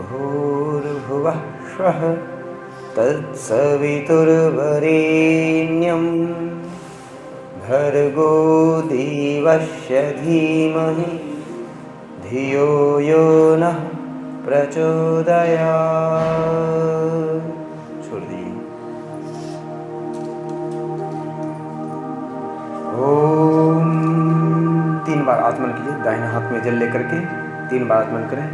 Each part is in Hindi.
भूर्भुवः स्वः तत्सवितुर्वरेण्यं भर्गो देवस्य धीमहि धियो यो नः प्रचोदयात्। छोड़ दिए। ओम 3 बार आत्मन कीजिए। दाहिने हाथ में जल लेकर के 3 बार आत्मन करें।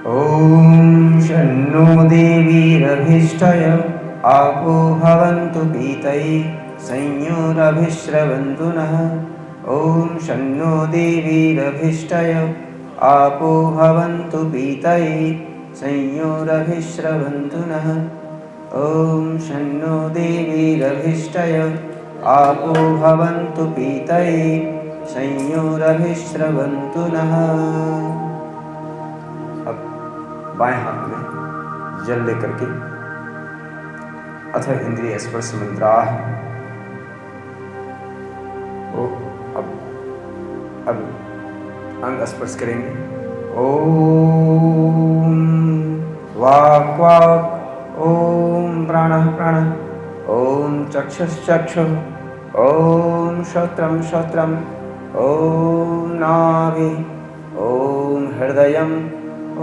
ओम शन्नो देवीरभिष्टय आपो भवन्तु पीतये संयोरभिश्रवन्तु नः। ओम शन्नो देवीरभिष्टय आपो भवन्तु पीतये संयोरभिश्रवन्तु नः। ओम शन्नो देवीरभिष्टय आपो भवन्तु पीतये संयोरभिश्रवन्तु नः। अब बाएं हाथ में जल लेकर के अथ इंद्रिय स्पर्श मंत्रा अब अंग स्पर्श करेंगे। ओम वाक् वाक्, ओम प्राणः प्राणः, ओम चक्षुश्चक्षुः, ओम श्रोत्रं श्रोत्रम्, ओम नाभिः, ओम हृदयम्,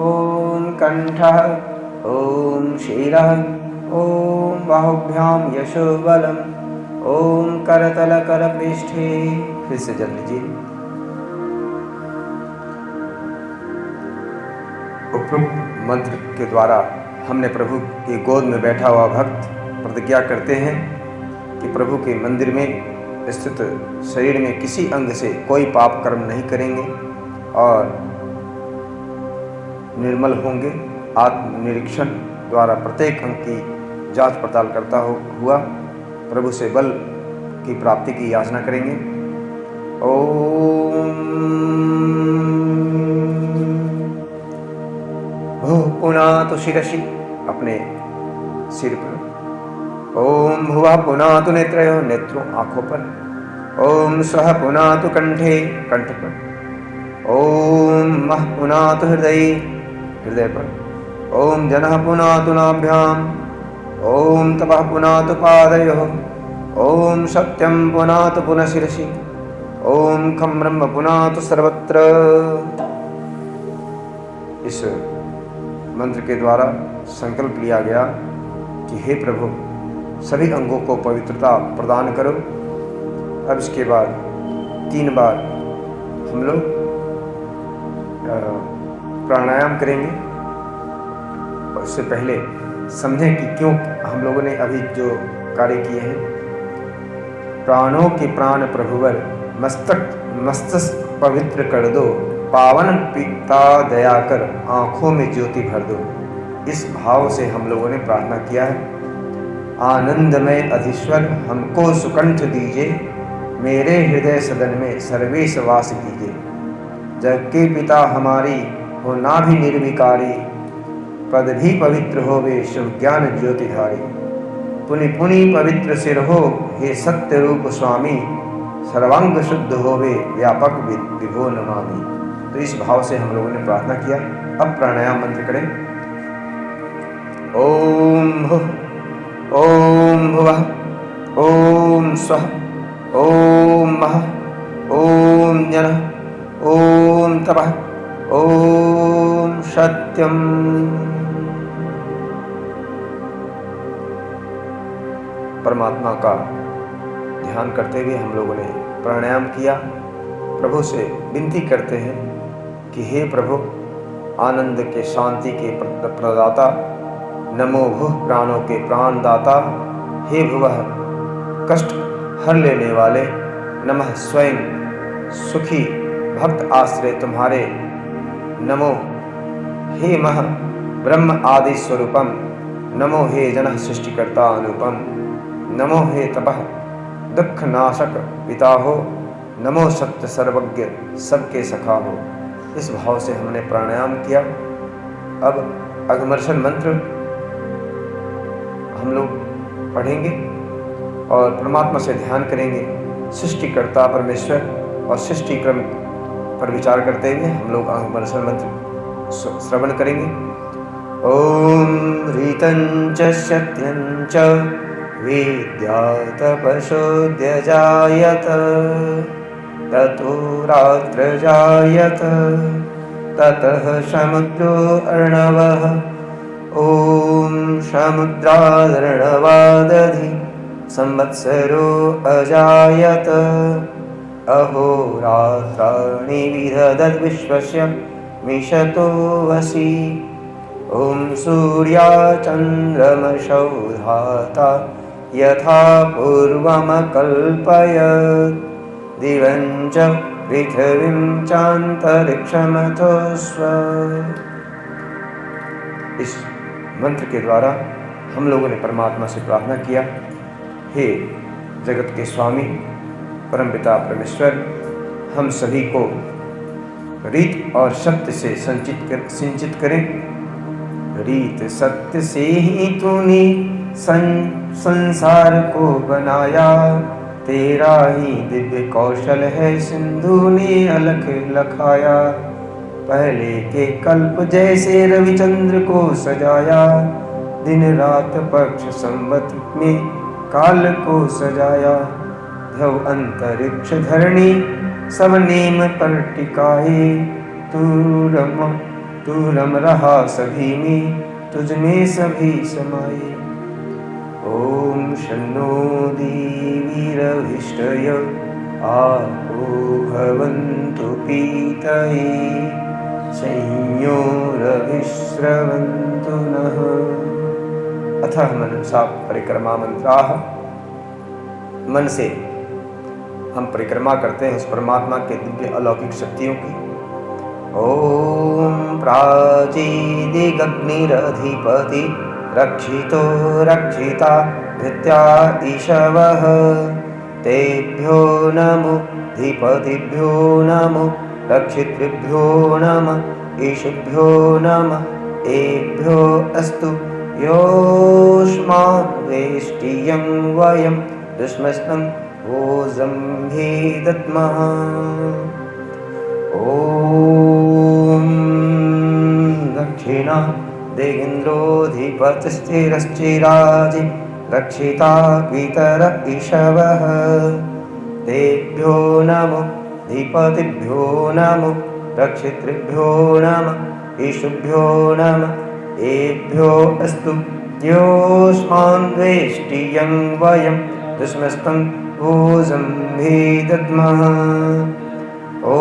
ओम कंठः, ओम शिरः, ओम बाहुभ्यां यशोबलम्, ओम करतल करपृष्ठे। फिर से जल लीजिए। उपरोक्त मंत्र के द्वारा हमने प्रभु की गोद में बैठा हुआ भक्त प्रतिज्ञा करते हैं कि प्रभु के मंदिर में स्थित शरीर में किसी अंग से कोई पाप कर्म नहीं करेंगे और निर्मल होंगे। आत्मनिरीक्षण द्वारा प्रत्येक अंग की जांच पड़ताल करता हुआ प्रभु से बल की प्राप्ति की याचना करेंगे। ओम भुः पुनातु शिरसि, अपने सिर पर। ओम भुवः पुनातु नेत्रयोः, नेत्रों आँखों पर। ओम स्वः पुनातु कंठे, कंठ पर। ओम मः पुनातु हृदये, हृदय पर। ओम जनः पुनातु नाभ्याम्। ओम तपः पुनातु पादयोः। ओम सत्यं पुनातु पुनः शिरसि। ओम खं ब्रह्म पुनातु सर्वत्र। इस मंत्र के द्वारा संकल्प लिया गया कि हे प्रभु सभी अंगों को पवित्रता प्रदान करो। अब इसके बाद 3 बार हम लोग प्राणायाम करेंगे। उससे पहले समझें कि क्यों हम लोगों ने अभी जो कार्य किए हैं। प्राणों के प्राण प्रभुवर मस्तक पवित्र कर दो, पावन पिता दया कर आँखों में ज्योति भर दो। इस भाव से हम लोगों ने प्रार्थना किया है। आनंदमय अधीश्वर हमको सुकंठ दीजिए, मेरे हृदय सदन में सर्वेश वास कीजिए। जग के पिता हमारी हो ना भी निर्विकारी, पद भी पवित्र होवे शुभ ज्ञान ज्योतिधारी। पुनि पुनि पवित्र सिर हो हे सत्य रूप स्वामी, सर्वांग शुद्ध होवे व्यापक विभो नमामि। तो इस भाव से हम लोगों ने प्रार्थना किया। अब प्राणायाम मंत्र करें। ओम भुः, ओम भुवः, ओम स्वः, ओम महः, ओम जनः, ओम तपः, ओम सत्यम। परमात्मा का ध्यान करते हुए हम लोगों ने प्राणायाम किया। प्रभु से विनती करते हैं कि हे प्रभु आनंद के शांति के प्रदाता, नमो भुः प्राणों के प्राणदाता, हे भुवः कष्ट हर लेने वाले, नमः स्वयं सुखी भक्त आश्रय तुम्हारे, नमो हे मह ब्रह्म आदि स्वरूपम, नमो हे जनः सृष्टिकर्ता अनुपम, नमो हे तपः दुख नाशक पिता हो, नमो सत्य सर्वज्ञ सबके सखा हो। इस भाव से हमने प्राणायाम किया। अब अघमर्षण मंत्र हम लोग पढ़ेंगे और परमात्मा से ध्यान करेंगे। सृष्टिकर्ता परमेश्वर और सृष्टि क्रम पर विचार करते हुए हम लोग अघमर्षण मंत्र श्रवण करेंगे। ओम ऋतं च सत्यं च विद्यात् तपसोऽध्यजायत, ततो रात्रजायत, ततः समुद्रो अर्णवः। ॐ समुद्रादर्णवादधि संवत्सरो अजायत, अहोरात्राणि विदधद्विश्वस्य मिषतो वसि। ॐ सूर्याचन्द्रमसौ धाता यथा पूर्वमकल्पयत्, दिवं च पृथिवीं चान्तरिक्षमथो स्व। इस मंत्र के द्वारा हम लोगों ने परमात्मा से प्रार्थना किया, हे जगत के स्वामी परमपिता परमेश्वर, हम सभी को रीत और सत्य से सिंचित करें। रीत सत्य से ही तूने संसार को बनाया, तेरा ही दिव्य कौशल है सिंधु ने अलख लखाया। पहले के कल्प जैसे रविचंद्र को सजाया, दिन रात पक्ष संवत में काल को सजाया। ध्रुव अंतरिक्ष धरणी सब नेम पर टिकाए, तू रम रहा सभी में, तुझ में सभी समाये। ओम शन्नो देवीरभिष्टय आपो भवन्तु पीतये, संयोरभिस्रवन्तु नः। अथः मनसा परिक्रमा मंत्राः। मन से हम परिक्रमा करते हैं उस परमात्मा के दिव्य अलौकिक शक्तियों की। ओम प्राचीदिगग्निरधिपति रक्षितो रक्षिता भृत्या ईशवः, तेभ्यो नमो धीपतिभ्यो नमो रक्षितृभ्यो नमः, ईशुभ्यो नमः, एभ्यो अस्तु योऽस्मान् वेष्टियं वयं दुष्मस्तं भोजं भेदद्मः। ॐ दक्षिणा देगेन्द्रोऽधिपतिस्थिरश्चिराजि रक्षिता पितर ईशवः, तेभ्यो नमो धीपतिभ्यो नमो रक्षितृभ्यो नमः, ईशुभ्यो नमः, एभ्यो अस्तु योऽस्मान् वेष्टियं वयं दुष्मस्तं भोजं भेदद्मः। ॐ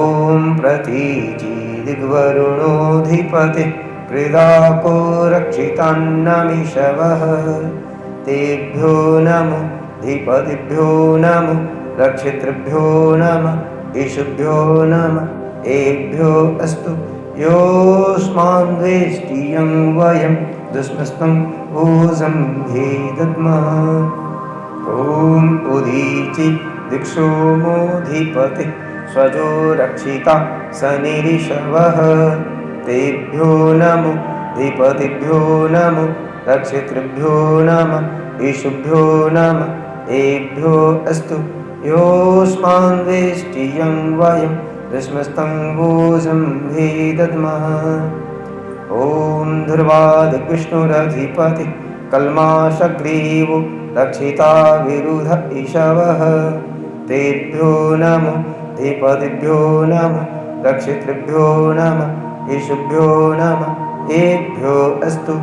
प्रतीचिदिग्वरुणोऽधिपतिः कृदाको रक्षितान्नमीशवः, तेभ्यो नमो धीपतिभ्यो नमो रक्षितृभ्यो नमः, ईशुभ्यो नमः, एभ्यो अस्तु योऽस्मान् वेष्टियं वयं दुष्मस्तं भोजं भेदद्मः। ॐ उदीचि दिक्षोमोऽधिपतिः स्वजो रक्षिता शनिरिषवः, तेभ्यो नमो धीपतिभ्यो नमो रक्षितृभ्यो नमः, ईशुभ्यो नमः, एभ्यो अस्तु योऽस्मान् वेष्टियं वयं दुष्मस्तं भोजं भेदद्मः। ॐ ध्रुवादिविष्णुरधिपतिः कल्माषग्रीवो रक्षिता विरुध ईशवः, तेभ्यो नमो धीपतिभ्यो नमः रक्षितृभ्यो नमः, ईशुभ्यो नमः, एभ्यो अस्तु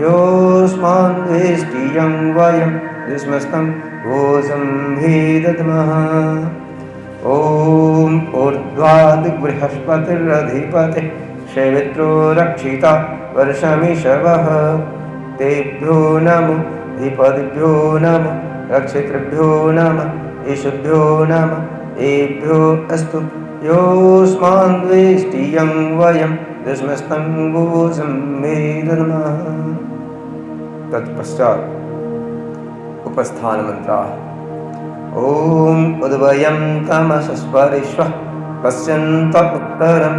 योऽस्मान् वेष्टियं वयं दुष्मस्तं भोजं भेदद्मः। ॐ ऊर्ध्वादिबृहस्पतिरधिपतिः शैवित्रो रक्षिता वर्षमिषवः, तेभ्यो नमो धीपतिभ्यो नमः रक्षितृभ्यो नमः, ईशुभ्यो नमः, एभ्यो अस्तु योऽस्मान् द्वेष्टियं वयं दशमस्तं भोजं मे दद्मः। तत्पश्चात उपस्थान मंत्राः। ॐ उद्वयं तमसस्परिष्वः पश्यन्त उत्तरं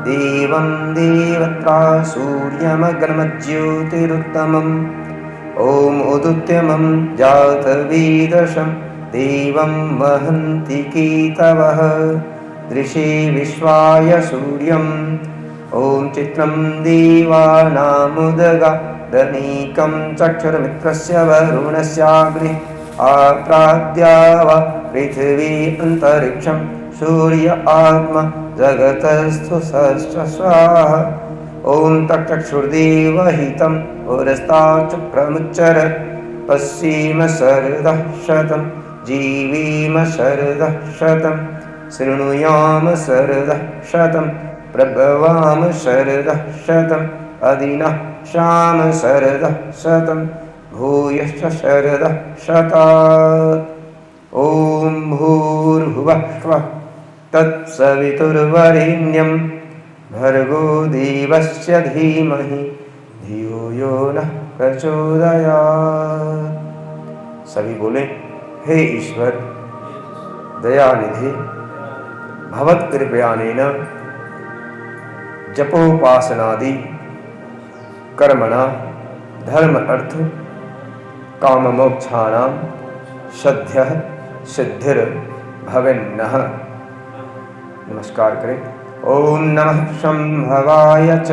देवं देवत्रा सूर्यमग्नमज्योतिरुत्तमम्। ॐ उदुत्यमं जातवेदशं देवं वहन्ति केतवः। दृशे विश्वाय सूर्यम्। ॐ चित्रं देवानामुदगादनीकं चक्षुर्मित्रस्य वरुणस्याग्निः आप्राद्यावा पृथिवी अन्तरिक्षं सूर्य आत्मा जगतस्तु स्वाहा। ॐ तक्षुर्देवहितं पुरस्ताच्च प्रमुच्चरत्। पश्येम शरदः शतं जीवेम शरदः शतं शृणुयाम शरदः शतं प्रभवाम शरदः शतम् अदिनः श्याम शरदः शतं भूयश्च शरदः शतात्। ॐ भूर्भुवः स्वः तत्सवितुर्वरेण्यं भर्गो देवस्य धीमहि धियो यो नः प्रचोदयात्। सभी बोले, हे ईश्वर दयानिधि भवत्कृपयानेन जपोपासनादि कर्मणा धर्म अर्थ काम मोक्षाणां सद्यः सिद्धिर भवेन्नः। नमस्कार करें। ओम नमः शंभवाय च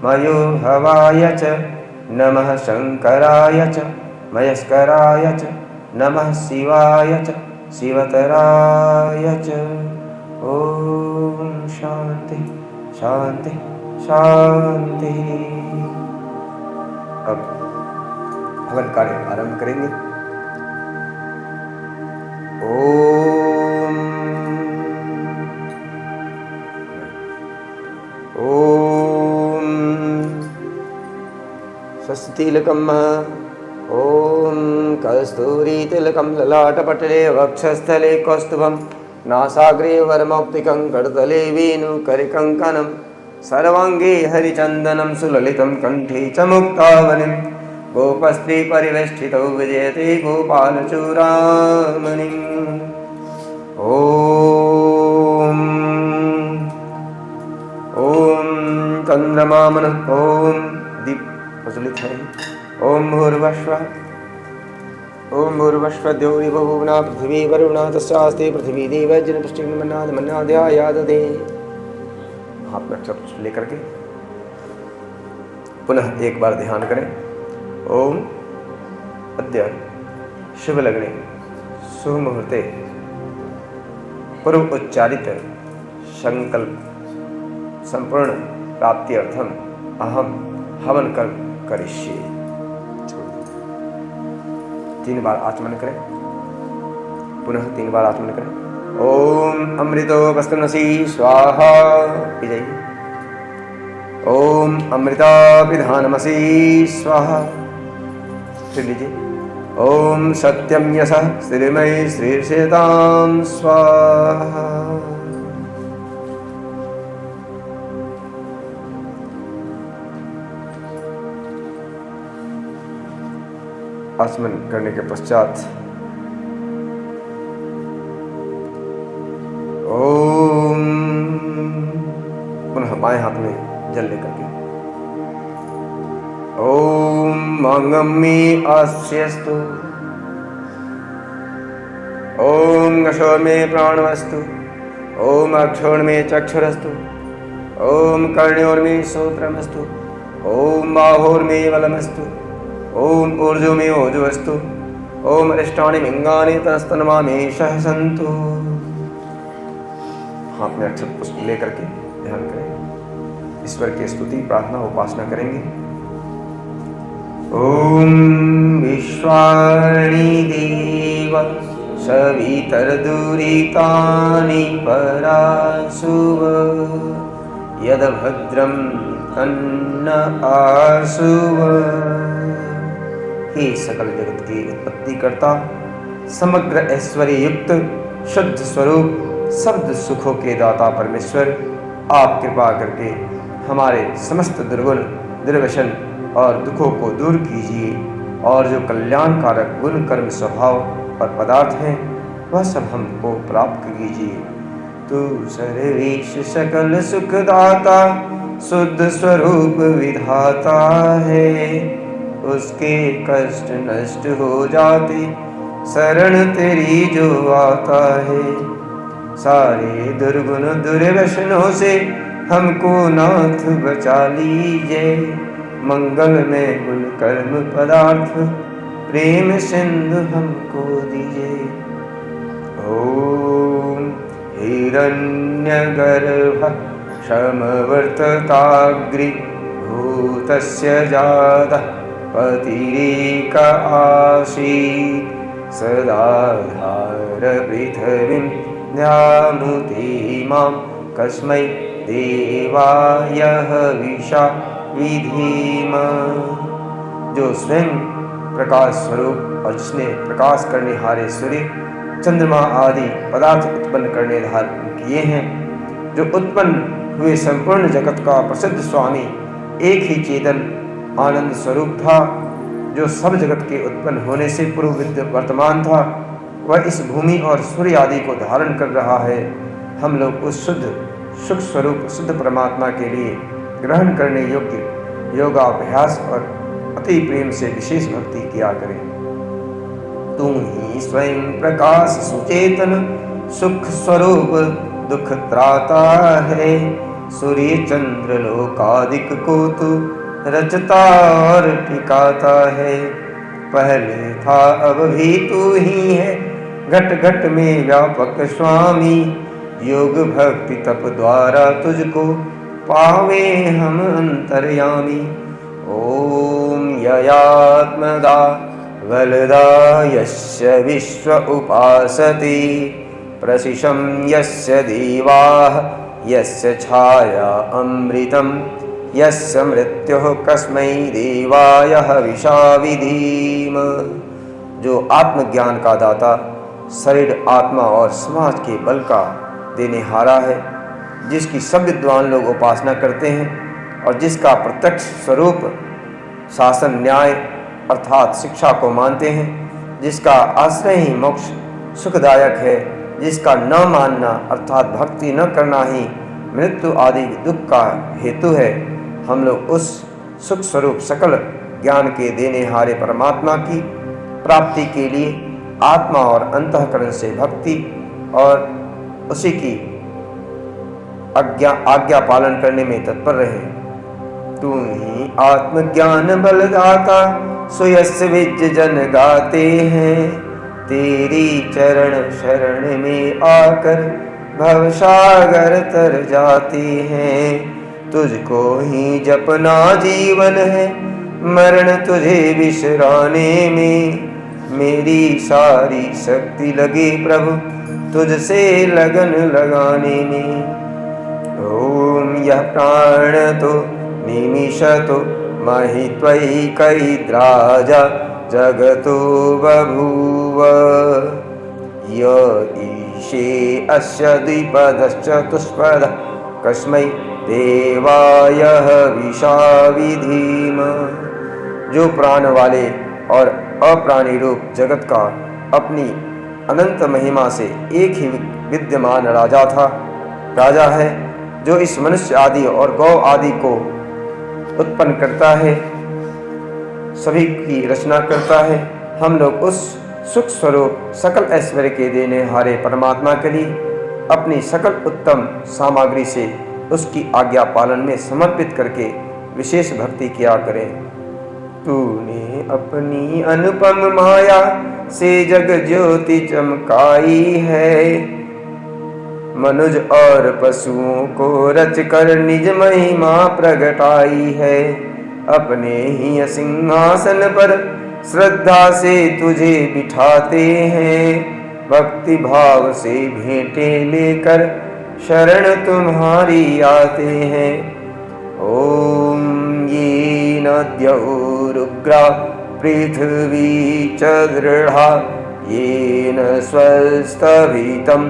मयोभवाय च नमः शंकराय च मयस्कराय च नमः शिवाय च शिवतराय च। ओम शांति शांति शांति। अब हवन कार्य आरंभ करेंगे। ओम ओम स्वस्तितिलकम् ओम कस्तूरीतिलकं ललाटपटले वक्षस्थले कौस्तुभं नासाग्रे वरमौक्तिकं करतले वेणुकरकङ्कणं सर्वाङ्गे हरिचन्दनं सुललितं कण्ठे च मुक्तावलिं गोपस्त्री परिवेष्टितौ विजयते गोपालचूडामणिम्। ॐ ॐ चन्द्रमामनः ॐ दीप प्रज्वलित है। ॐ भूर्भुवः ओम भूर्भुवः द्यौरिवभुवना पृथिवी वरुणा तस्यास्ते पृथिवी देवज्जनपुष्टिर्मन्नादमन्नाद्यायाददे। हाथ में अक्षर लेकर के पुनः एक बार ध्यान करें। ओम अद्य शुभ लग्ने शुभ मुहूर्ते पूर्व उच्चारित संकल्प संपूर्ण प्राप्ति अर्थम अहम हवन कर्म करिष्ये। 3 बार आचमन करें। पुनः 3 बार आचमन करें। ओम अमृतो वस्तुनसी स्वाहा। जाइए। ओम अमृता विधानमसी स्वाहा। फिर लीजिए। ओम सत्यम यशः श्रीमय श्रीर्षेतां स्वाहा। आचमन करने के पश्चात ओम पुनः बाएं हाथ में जल लेकर के ओम मांगम में आस्यस्तु। ओम गशोर में प्राणवस्तु। ओम अक्षोर में चक्षुरस्तु। ओम कर्णयोर में श्रोत्रमस्तु। ओम बाहोर में बलमस्तु। ओम ऊर्जो में ओजोस्तु। ओम अरिष्टानि मिंगानि तरस्तनमा में सहसन्तु। हाथ में अक्षत पुष्प लेकर के ध्यान करें। ईश्वर की स्तुति प्रार्थना उपासना करेंगे। ओम विश्वाणि देव सवितर्दुरितानि पराशुव यद भद्रं तन्न आशुव। हे सकल जगत की उत्पत्ति करता समग्र ऐश्वर्य युक्त शुद्ध स्वरूप शब्द सुखों के दाता परमेश्वर, आप कृपा करके हमारे समस्त दुर्गुण, दुर्व्यसन और दुखों को दूर कीजिए और जो कल्याणकारक गुण, कर्म, स्वभाव और पदार्थ हैं वह सब हमको प्राप्त कीजिए। तू सर्वेश सकल सुखदाता, शुद्ध स्वरूप विधाता है। उसके कष्ट नष्ट हो जाते शरण तेरी जो आता है। सारे दुर्गुण दुर्व्यसनों से हमको नाथ बचा लीजिए। मंगल में गुण कर्म पदार्थ प्रेम सिंधु हमको दीजिए। ओम हिरण्यगर्भ समवर्तताग्रि भूतस्य जातः पतिरेक आसीत्। सदाधार पृथिवीं ध्यामुते मां कस्मै देवाय हविषा विधीम। जो स्वयं प्रकाश स्वरूप और जिसने प्रकाश करने हारे सूर्य, चंद्रमा आदि पदार्थ उत्पन्न करने धारण किए हैं, जो उत्पन्न हुए संपूर्ण जगत का प्रसिद्ध स्वामी, एक ही चेतन आनंद स्वरूप था, जो सब जगत के उत्पन्न होने से पूर्व वर्तमान था, वह इस भूमि और सूर्य आदि को धारण कर रहा है। हम लोग उस शुद्ध सुख स्वरूप शुद्ध परमात्मा के लिए ग्रहण करने योग्य योगाभ्यास और अति प्रेम से विशेष भक्ति किया करें। तू ही स्वयं प्रकाश सुचेतन सुख स्वरूप दुख त्राता है। सूर्य चंद्र लोकादिक को तू रचता और टिकाता है। पहले था अब भी तू ही है, घट घट में व्यापक स्वामी। योग भक्ति तप द्वारा तुझको पावे हम अंतर्यामी। ओम ययात्मदा वलदा यस्य विश्व उपासते। प्रशिशं यस्य देवाः यस्य छाया अमृतं। यस्य मृत्युः कस्मै देवाय हविषा विधीम। जो आत्मज्ञान का दाता, शरीर, आत्मा और समाज के बल का देने हारा है, जिसकी सब विद्वान लोग उपासना करते हैं और जिसका प्रत्यक्ष स्वरूप शासन न्याय अर्थात शिक्षा को मानते हैं, जिसका आश्रय ही मोक्ष सुखदायक है, जिसका न मानना अर्थात भक्ति न करना ही मृत्यु आदि दुख का हेतु है। हम लोग उस सुख स्वरूप सकल ज्ञान के देने हारे परमात्मा की प्राप्ति के लिए आत्मा और अंतःकरण से भक्ति और उसी की आज्ञा पालन करने में तत्पर रहे। तू ही आत्मज्ञान बलदाता, सुयस विज जन गाते हैं। तेरी चरण शरण में आकर भवसागर तर जाते हैं। तुझको ही जपना जीवन है, मरण तुझे विसराने में। मेरी सारी शक्ति लगे प्रभु तुझसे लगन लगाने में। ओम यह प्राण तो निमिषतो महित्वैकैद्राजा जगतो बभूव। य ईशे अस्य द्विपदश्चतुष्पदः कस्मै देवाय हविषा विधीम। जो प्राण वाले और अप्राणी रूप जगत का अपनी अनंत महिमा से एक ही विद्यमान राजा है, जो इस मनुष्य आदि और गौ आदि को उत्पन्न करता है, सभी की रचना करता है। हम लोग उस सुख स्वरूप सकल ऐश्वर्य के देने हारे परमात्मा के लिए अपनी सकल उत्तम सामग्री से उसकी आज्ञा पालन में समर्पित करके विशेष भक्ति किया करें। तूने अपनी अनुपम माया से जग ज्योति चमकाई है। मनुज और पशुओं को रच कर निज महिमा प्रगटाई है। अपने ही सिंहासन पर श्रद्धा से तुझे बिठाते हैं। भक्ति भाव से भेंटें लेकर शरण तुम्हारी आते हैं। ओम ये नद्यौरुग्रा पृथ्वी च दृढ़ा येन स्वस्थभितं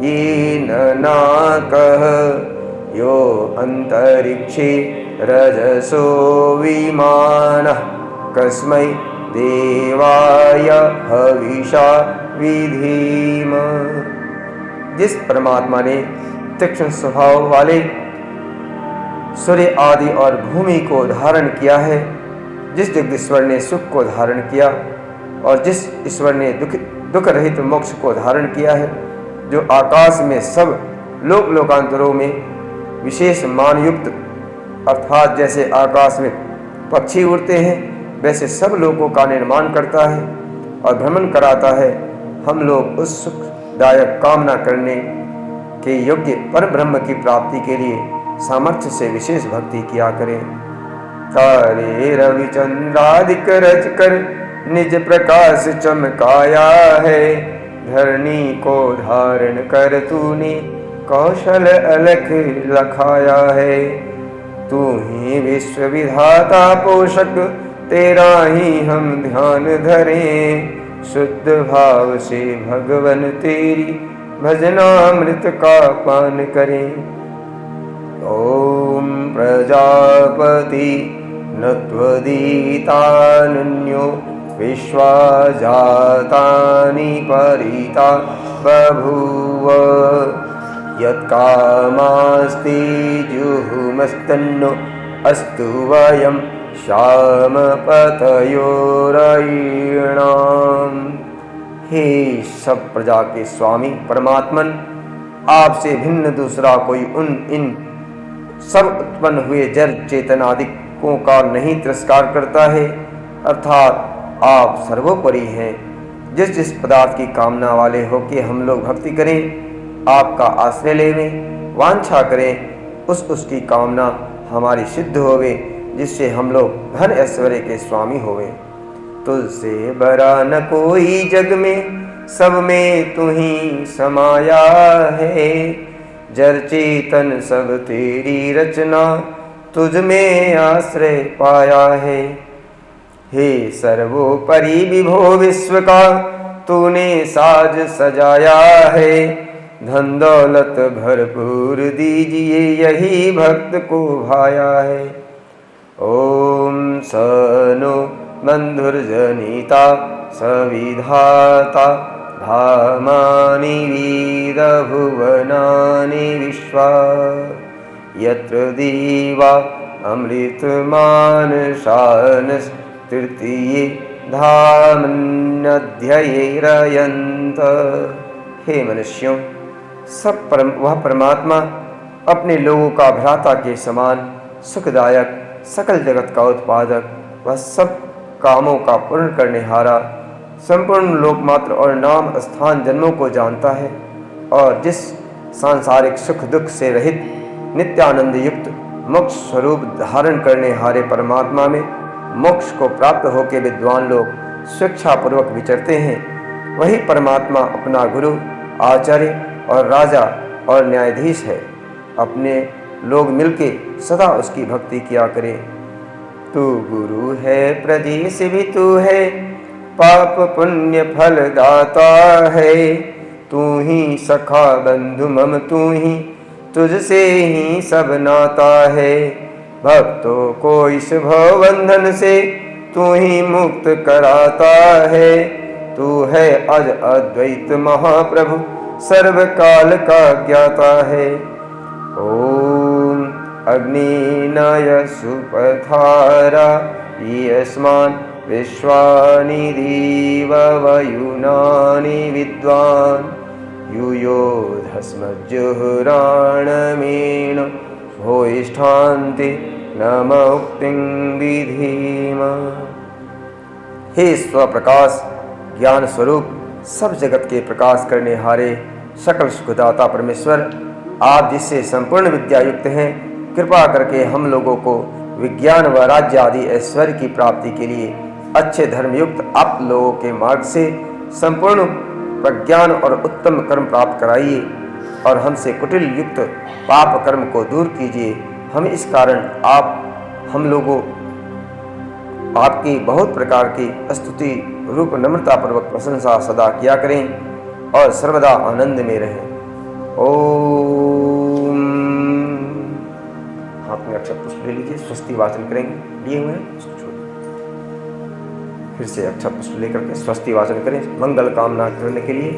येन नाकः यो अंतरिक्षे रजसो विमानः कस्मै देवाय हविषा विधीम। जिस परमात्मा ने तीक्ष्ण स्वभाव वाले सूर्य आदि और भूमि को धारण किया है, जिस जगदीश्वर ने सुख को धारण किया और जिस ईश्वर ने दुख रहित मोक्ष को धारण किया है, जो आकाश में सब लोक लोकांतरों में विशेष मान युक्त, अर्थात जैसे आकाश में पक्षी उड़ते हैं वैसे सब लोगों का निर्माण करता है और भ्रमण कराता है, हम लोग उस सुखदायक कामना करने के योग्य पर ब्रह्म की प्राप्ति के लिए सामर्थ्य से विशेष भक्ति किया करें। तारे रविचंद्रादिक रच कर निज प्रकाश चमकाया है, धरणी को धारण कर तूने कौशल अलख लखाया है। तू ही विश्व विधाता पोषक, तेरा ही हम ध्यान धरें, शुद्ध भाव से भगवन तेरी भजनामृत का पान करें। ओम प्रजापति नत्वदीतान्यो विश्वा जातानि परिता बभूव, यत्कामास्ति जुहुमस्तन्नो अस्तु वयं श्याम पतयोरयीणाम्। हे सब प्रजा के स्वामी परमात्मन, आपसे भिन्न दूसरा कोई इन सब उत्पन्न हुए जड़ चेतनादिकों का नहीं तिरस्कार करता है, अर्थात आप सर्वोपरि हैं। जिस पदार्थ की कामना वाले होके हम लोग भक्ति करें, आपका आश्रय लेवें, वांछा करें, उसकी कामना हमारी सिद्ध होवे, जिससे हम लोग धन ऐश्वर्य के स्वामी होवे। तुझसे बड़ा न कोई जग में, सब में तू ही समाया है, जड़ चेतन सब तेरी रचना, तुझ में आश्रय पाया है। हे सर्वोपरि विभो विश्व का, तूने साज सजाया है, धन दौलत भरपूर दीजिए, यही भक्त को भाया है। ओम सनो बंधुर्जनिता सविधाता, धामानि वीद भुवनानि विश्वा, यत्र दीवा अमृतमानशानस् तृतीये धामन्यध्ययेरयन्त। हे मनुष्यों, वह परमात्मा अपने लोगों का भ्राता के समान सुखदायक, सकल जगत का उत्पादक, वह सब कामों का पूर्ण करने हारा, संपूर्ण लोकमात्र और नाम स्थान जन्मों को जानता है, और जिस सांसारिक सुख दुख से रहित नित्यानंद युक्त मोक्ष स्वरूप धारण करने हारे परमात्मा में मोक्ष को प्राप्त होकर विद्वान लोग स्वेच्छापूर्वक विचरते हैं, वही परमात्मा अपना गुरु, आचार्य और राजा और न्यायाधीश है। अपने लोग मिलके सदा उसकी भक्ति किया करें। तू गुरु है, प्रदेश भी तू है, पाप पुण्य फल दाता है, तू ही सखा बंधु मम, तू ही तुझसे ही सब नाता है। भक्तों को इस भव बंधन से तू ही मुक्त कराता है, तू है अज अद्वैत महाप्रभु, सर्वकाल का ज्ञाता है। ओम अग्निनय सुपथारा यस्मान् विश्वानि देव वयुनानि विद्वान्, युयोधस्मज्जुहुराणमेण भूयिष्ठान्ति नम उक्तिं विधीम। हे स्वप्रकाश ज्ञान स्वरूप, सब जगत के प्रकाश करने हारे सकल सुखदाता परमेश्वर, आप जिससे संपूर्ण विद्या युक्त हैं, कृपा करके हम लोगों को विज्ञान व राज्य आदि ऐश्वर्य की प्राप्ति के लिए अच्छे धर्मयुक्त आप लोगों के मार्ग से संपूर्ण प्रज्ञान और उत्तम कर्म प्राप्त कराइए, और हमसे कुटिल युक्त पाप कर्म को दूर कीजिए। हम इस कारण हम लोगों आपकी बहुत प्रकार की स्तुति रूप नम्रता पूर्वक प्रशंसा सदा किया करें और सर्वदा आनंद में रहें। ओम। हाथ में अक्षत पुष्प ले लीजिए, स्वस्ति वाचन करेंगे। लिए हुए हैं, फिर से अक्षत पुष्प लेकर के स्वस्ति वाचन करें। मंगल कामना करने के लिए,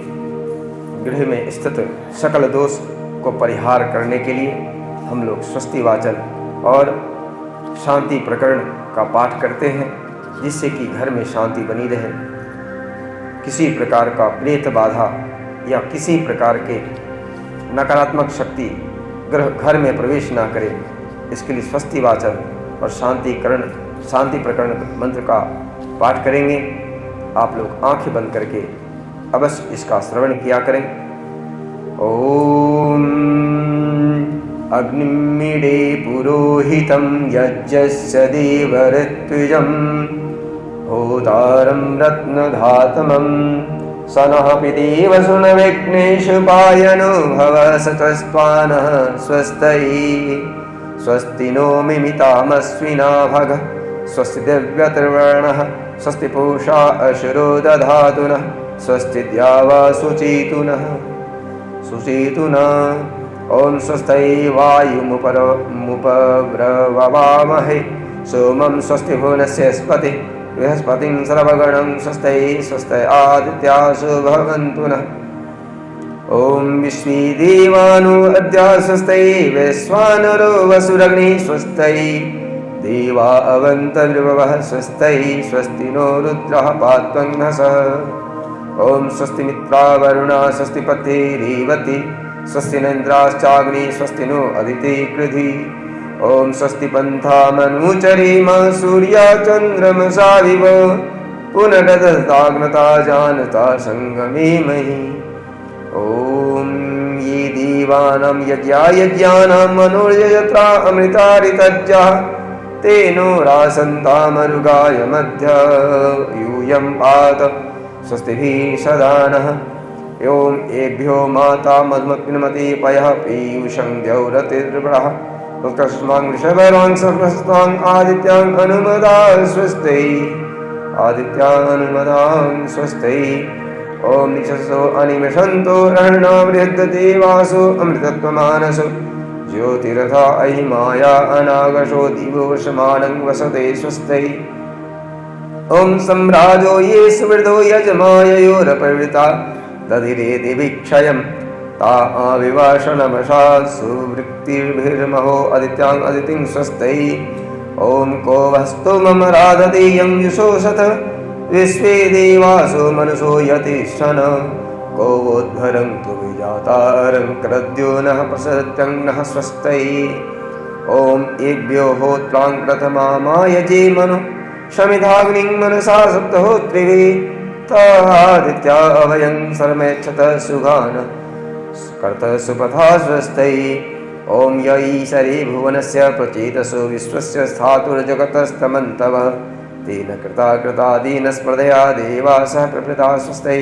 गृह में स्थित सकल दोष को परिहार करने के लिए हम लोग स्वस्ति वाचन और शांति प्रकरण का पाठ करते हैं, जिससे कि घर में शांति बनी रहे, किसी प्रकार का प्रेत बाधा या किसी प्रकार के नकारात्मक शक्ति घर में प्रवेश ना करे। इसके लिए स्वस्ति वाचन और शांति प्रकरण मंत्र का पाठ करेंगे। आप लोग आंखें बंद करके अवश्य इसका श्रवण किया करें। ओम अग्निमीडे पुरोहितं यज्ञस्य देवऋत्विजं होतारं रत्नधातमं सनः पितेव सुनविघ्नेशुपायनो भव सतस्त्वानः स्वस्ति। स्वस्ति नो मिमितामस्विना भगः स्वस्ति दिव्यत्रिवर्णः स्वस्ति पूषा अशुरो दधातु नः स्वस्ति द्यावा शुचितुनः। ओम स्वस्ति वायुमुपब्रवामहे सोमं स्वस्ति भुवनस्य स्पति बृहस्पतिं सर्वगणं स्वस्ति आदित्यासु भवन्तु नः। ओम विश्वे देवानो अद्या स्वस्ति वैश्वानरो वसुरग्निः स्वस्ति देवा अवन्तर्ववः स्वस्ति नो रुद्रः पात्वं नसः। ओम स्वस्ति मित्रावरुणा स्वस्ति पथे रेवती स्वस्ति नन्द्राश्चाग्नि स्वस्ति नो अदिते कृधि। ओम स्वस्ति पन्थामनुचरेम सूर्या चन्द्रमसा विव पुनरदताग्नता जानता संगमे महि। ओम ये देवानां यज्ञानां मनोर्यजत्रा अमृता ऋतज्जः तेनो रासन्तामरुगाय मध्य यूयं पात स्वस्तिभिः सदा नः। ओम एभ्यो माता मधुमत्पिन्मते पयः पीयूषं द्यौरतिर्वृषः उत्कर्षमां वृषभरां सर्वस्तां आदित्यां अनुमदा स्वस्ति। ओम निशसो अनिमिषन्तो रहणा बृहद्देवासो अमृतत्वमानसो ज्योतिरथा अहिमाया अनागशो दिवो वर्षमाणं वसते स्वस्ति। ओम सम्राजो ये सुवृद्धो यजमाययोरपवृता दधिरे दिवीक्षयं ता आविवाशनमशा सुवृत्तिर्भिर्महो आदित्यां अदितिं स्वस्ति। ओम को वस्तु मम राधते यं युषोषथ विश्वे देवासो मनसो यतिष्ठन् को वोद्भरं तु विजातारं क्रद्यो नः प्रसत्यं नः स्वस्ति। ओम एभ्यो होत्रां प्रथमामायजे मनु शमिधाग्निं मनसा सप्तहोत्रिभिः तादित्या अभयं सर्मेक्षत सुगान कर्त सुपथा स्वस्ति। ओम य ईशरे भुवनस्य प्रचेतसो विश्वस्य स्थातुर्जगतस्तमन्तव तेन कृता दीनस्पर्धया देवासः प्रभृता स्वस्ति।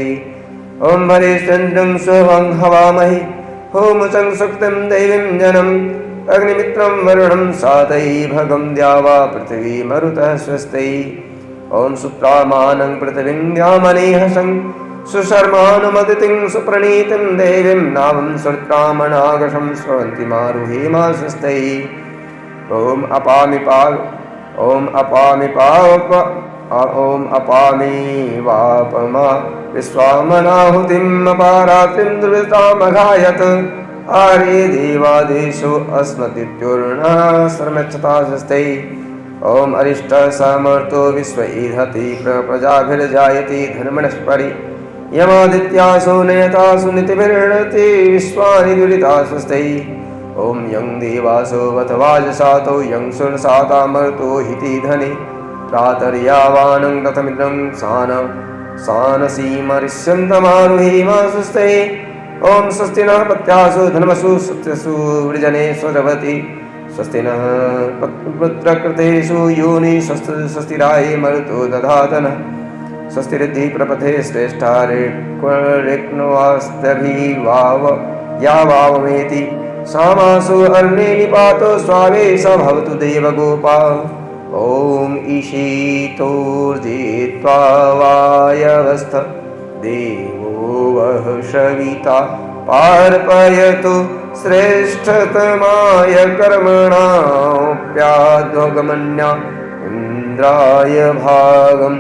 ओम भरेश्चन्द्रं स्वं हवामहि होमुचं सुक्तं दैवीं जनम् अग्निमित्रं वरुणं सातये भगं द्यावा पृथिवी मरुतः स्वस्ति। ओम सुत्रामानं पृथिवीं द्यामनेहसं सुशर्मानुमदितिं सुप्रणीतिं देवीं नामं सुत्रामणागशं स्रवन्ति मारुहेमा स्वस्ति। ओम अपामि वापमा विश्वामनाहुतिम् अपारात्रिं दुर्वृतामघायत आर्ये देवादेशो अस्मतीत्युर्णः सर्वक्षता स्वस्ति। ओम अरिष्ट समर्थो विश्व ईधति प्रजाभिर्जायति धर्मणस्परि यमादित्यासो नयतासु नितिभिर्णति विश्वानि दुरिता स्वस्ति। ओम यं देवासो वत वाजसातो यं सुरसातामर्तो हिति धनि प्रातर्यावानं रथमिन्द्रं सानसीमरिष्यन्तमारुहेमा स्वस्ति। ओम स्वस्ति नः पत्यासु धनमसु सत्यसु वृजने स्वरवति स्वस्ति नः पुत्रकृतेषु योनि स्वस्तिराये मरुतो दधातनः स्वस्ति रिद्धि प्रपथे श्रेष्ठा रेक्नोऽस्तभिः या वावमेति सामासु अर्णे निपातो स्वावे स भवतु देवगोपा। ओम ईशितोर्जित्वा वायवस्थ देवो वः शविता पार्पयतु श्रेष्ठतमाय कर्मणाप्याद्वगमन्या इन्द्राय भागं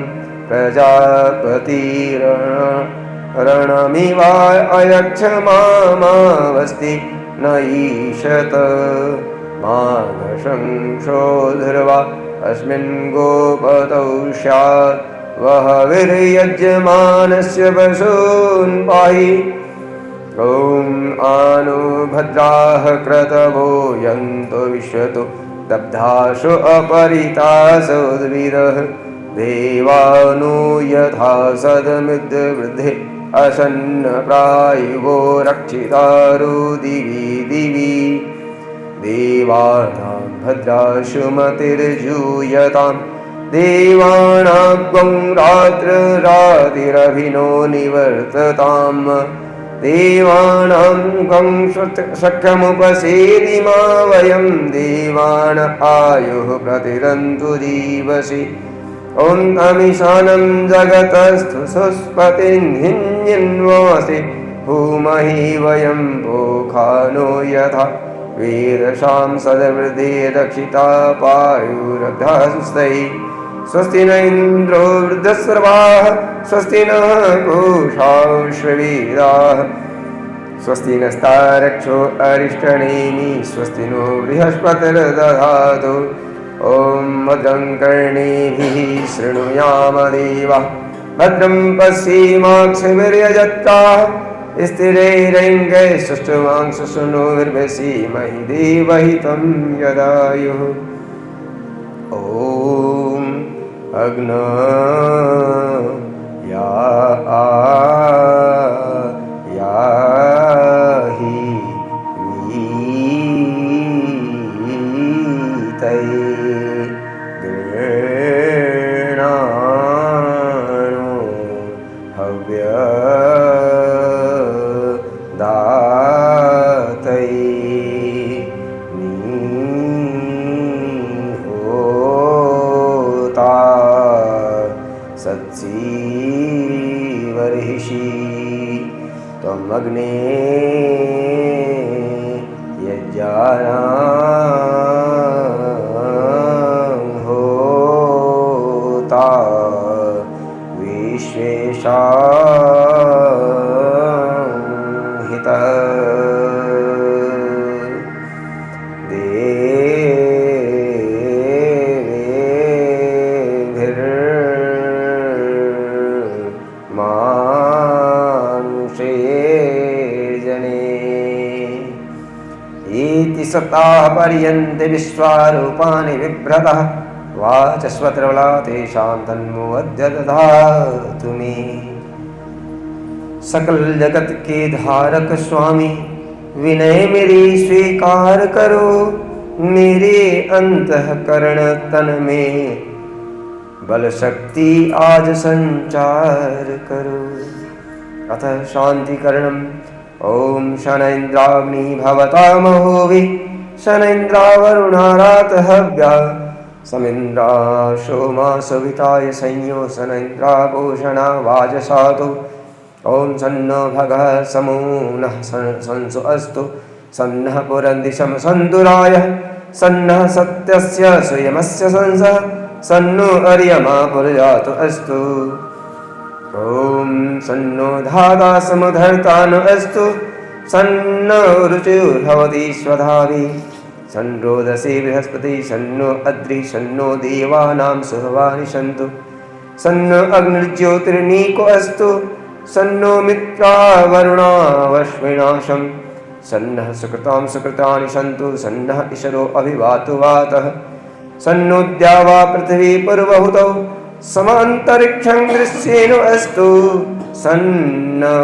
प्रजापतिरणमिवायक्षमामावस्ति न ईशत माघशंसो धृवा अस्मिन् गोपतौ स्यात् वह वीर्यजमानस्य पशून् पाहि ॐ आनो भद्राः क्रतवो यन्तु विश्वतो दब्धाशो अपरितासो उद्भिदः देवानो यथा सदमिद्वृद्धे असन्नप्रायुवो रक्षितारो दिवि दिवि देवानां भद्राशुमतिर्जूयतां देवानां त्वं रात्रिरातिरभिनो निवर्तताम् देवानां त्वं सख्यमुपसेदिमा वयं देवान आयुः प्रतिरन्तु जीवसि ॐ अमीशानं जगतस्थु सुस्पतिन्हिन्यन्वासि भूमहि वयं भोखानो यथा वेदशां सदवृद्धे रक्षिता पायुरभ्यस्तैः स्वस्ति न इन्द्रो वृद्धस्रवाः स्वस्ति नः पूषा विश्ववेदाः स्वस्ति नस्तारक्षो अरिष्टनेमि स्वस्ति नो बृहस्पतिर्दधातु ॐ भद्रं कर्णेभिः शृणुयाम देवाः भद्रं पश्येमाक्षभिर्यजत्राः स्थिरैरङ्गैः सुष्ठुवांसुसूनुभिर्व्यसीमहि देवहितं यदायुः ॐ अग्नो याहि वीतये गृणाणो हव्यदातये सत्सीवर्षि त्वमग्ने यज्ञानां होता विश्वेशां हितः सप्ताहपर्यन्ते विश्वारूपाणि बिभ्रतः वाचस्वत्रवला तेषां तन्मो अद्य दधातु मे। सकल जगत के धारक स्वामी विनय मेरी स्वीकार करो, मेरे अंतःकरण तन में बल शक्ति आज संचार करो। अतः शांतिकरणम् ओम शन इंद्राग्नि भवतामहोवि शन इंद्रावरुणारात हव्या समिंद्रा सोमा सविताय संयो शन इंद्राभूषणा वाजसातु। ओम सन्नो भगः समो नः संसु अस्तु सन्नः पुरंदिशम सन्तुराय सन्नः सत्यस्य स्वयमस्य संसः सन्नो अर्यमा पुरजातु अस्तु। ओम सन्नो धाता समुधर्तानु अस्तु सन्नो रुचिर्भवति स्वधावि सन्रोदसी बृहस्पति सन्नो अद्रि सन्नो देवानां सुहवानि सन्तु सन्नो अग्निर्ज्योतिर्नीको अस्तु सन्नो मित्रा वरुणावश्विनाशं सन्नः सुकृतां सुकृतानि सन्तु सन्नः ईशरो अभिवातु वातः सन्नो द्यावा पृथिवी पूर्वहुतौ समान्तरिक्षं दृश्येन अस्तु सन्नो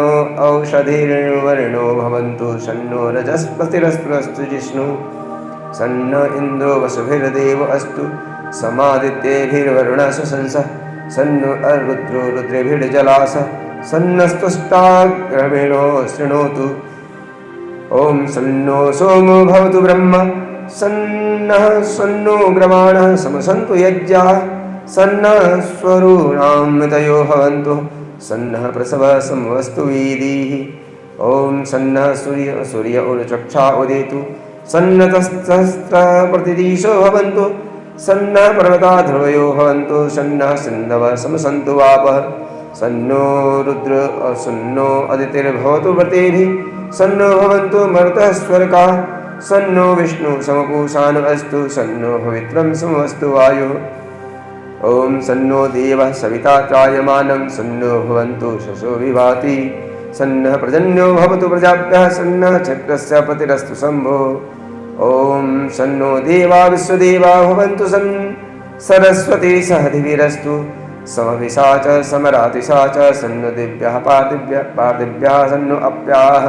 औषधिर्वर्णो भवन्तु सन्नो रजस्पतिरस्तु जिष्णु सन्नो इन्द्रो वसुभिर्देव अस्तु समादित्यैर्वरुणः संसः सन्नो अरुद्रो रुद्रेभिर्जलासः सन्नस्तुष्टाग्रविणो शृणोतु। ओम सन्नो सोमो भवतु ब्रह्म सन्नः सन्नो ग्रवाणः समसन्तु यज्ञाः सन्नः स्वरूणामृतयो भवन्तु सन्नः प्रसवः समवस्तु वीदिः ओम सन्नः सूर्य उरुचक्षा उदेतु सन्नतस्तस्त्र प्रतिदिशो भवन्तु सन्नः पर्वता ध्रुवयो भवन्तु सन्नः सिन्धवः समसन्तु वापः सन्नो रुद्र सन्नो अदितिर्भवतु व्रतेभिः सन्नो भवन्तु मरुतः स्वर्गाः सन्नो विष्णु समपूषान् अस्तु सन्नो पवित्रं समस्तु वायुः ओम सन्नो देवः सविता त्रायमानं सन्नो भवन्तु शशो विभाति सन्नः पर्जन्यो भवतु प्रजाभ्यः सन्नः चक्रस्य पतिरस्तु शम्भो ओम सन्नो देवा विश्वदेवा भवन्तु सन् सरस्वती सहधिविरस्तु समभिषा च समरातिषा च सन्नो दिव्यः पार्थिव्यः सन्नो अप्याः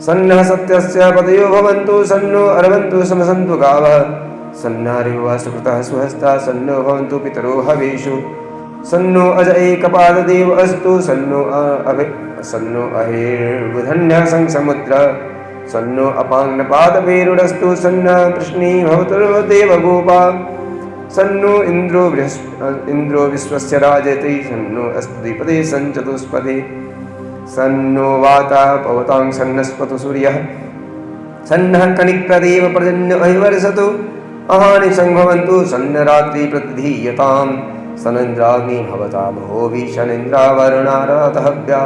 सन्नः सत्यस्य पतयो भवन्तु सन्नो अर्वन्तु समसन्तु गावः सन्नारिवः सुकृतः सुहस्ता सन्नो भवन्तु पितरो हवेषु सन्नो अज एकपाददेव अस्तु सन्नो अहिर्बुधन्यः संसमुद्र सन्नो अपाङ्नपादपेरुडस्तु सन्नः कृष्णी भवतु देवगोपा सन्नो इन्द्रो विश्वस्य राजति सन्नो अस्त्रिपदे सञ्चतुष्पदे सन्नो वातः पवतां सन्नस्पतु सूर्यः सन्नः कनिक्रदेव पर्जन्य अहिवर्षतु अहानि संभवन्तु सन्न रात्रि प्रतिधीयतां सनेन्द्राग्नि भवता भोवि शनेन्द्रावरुणारातहव्या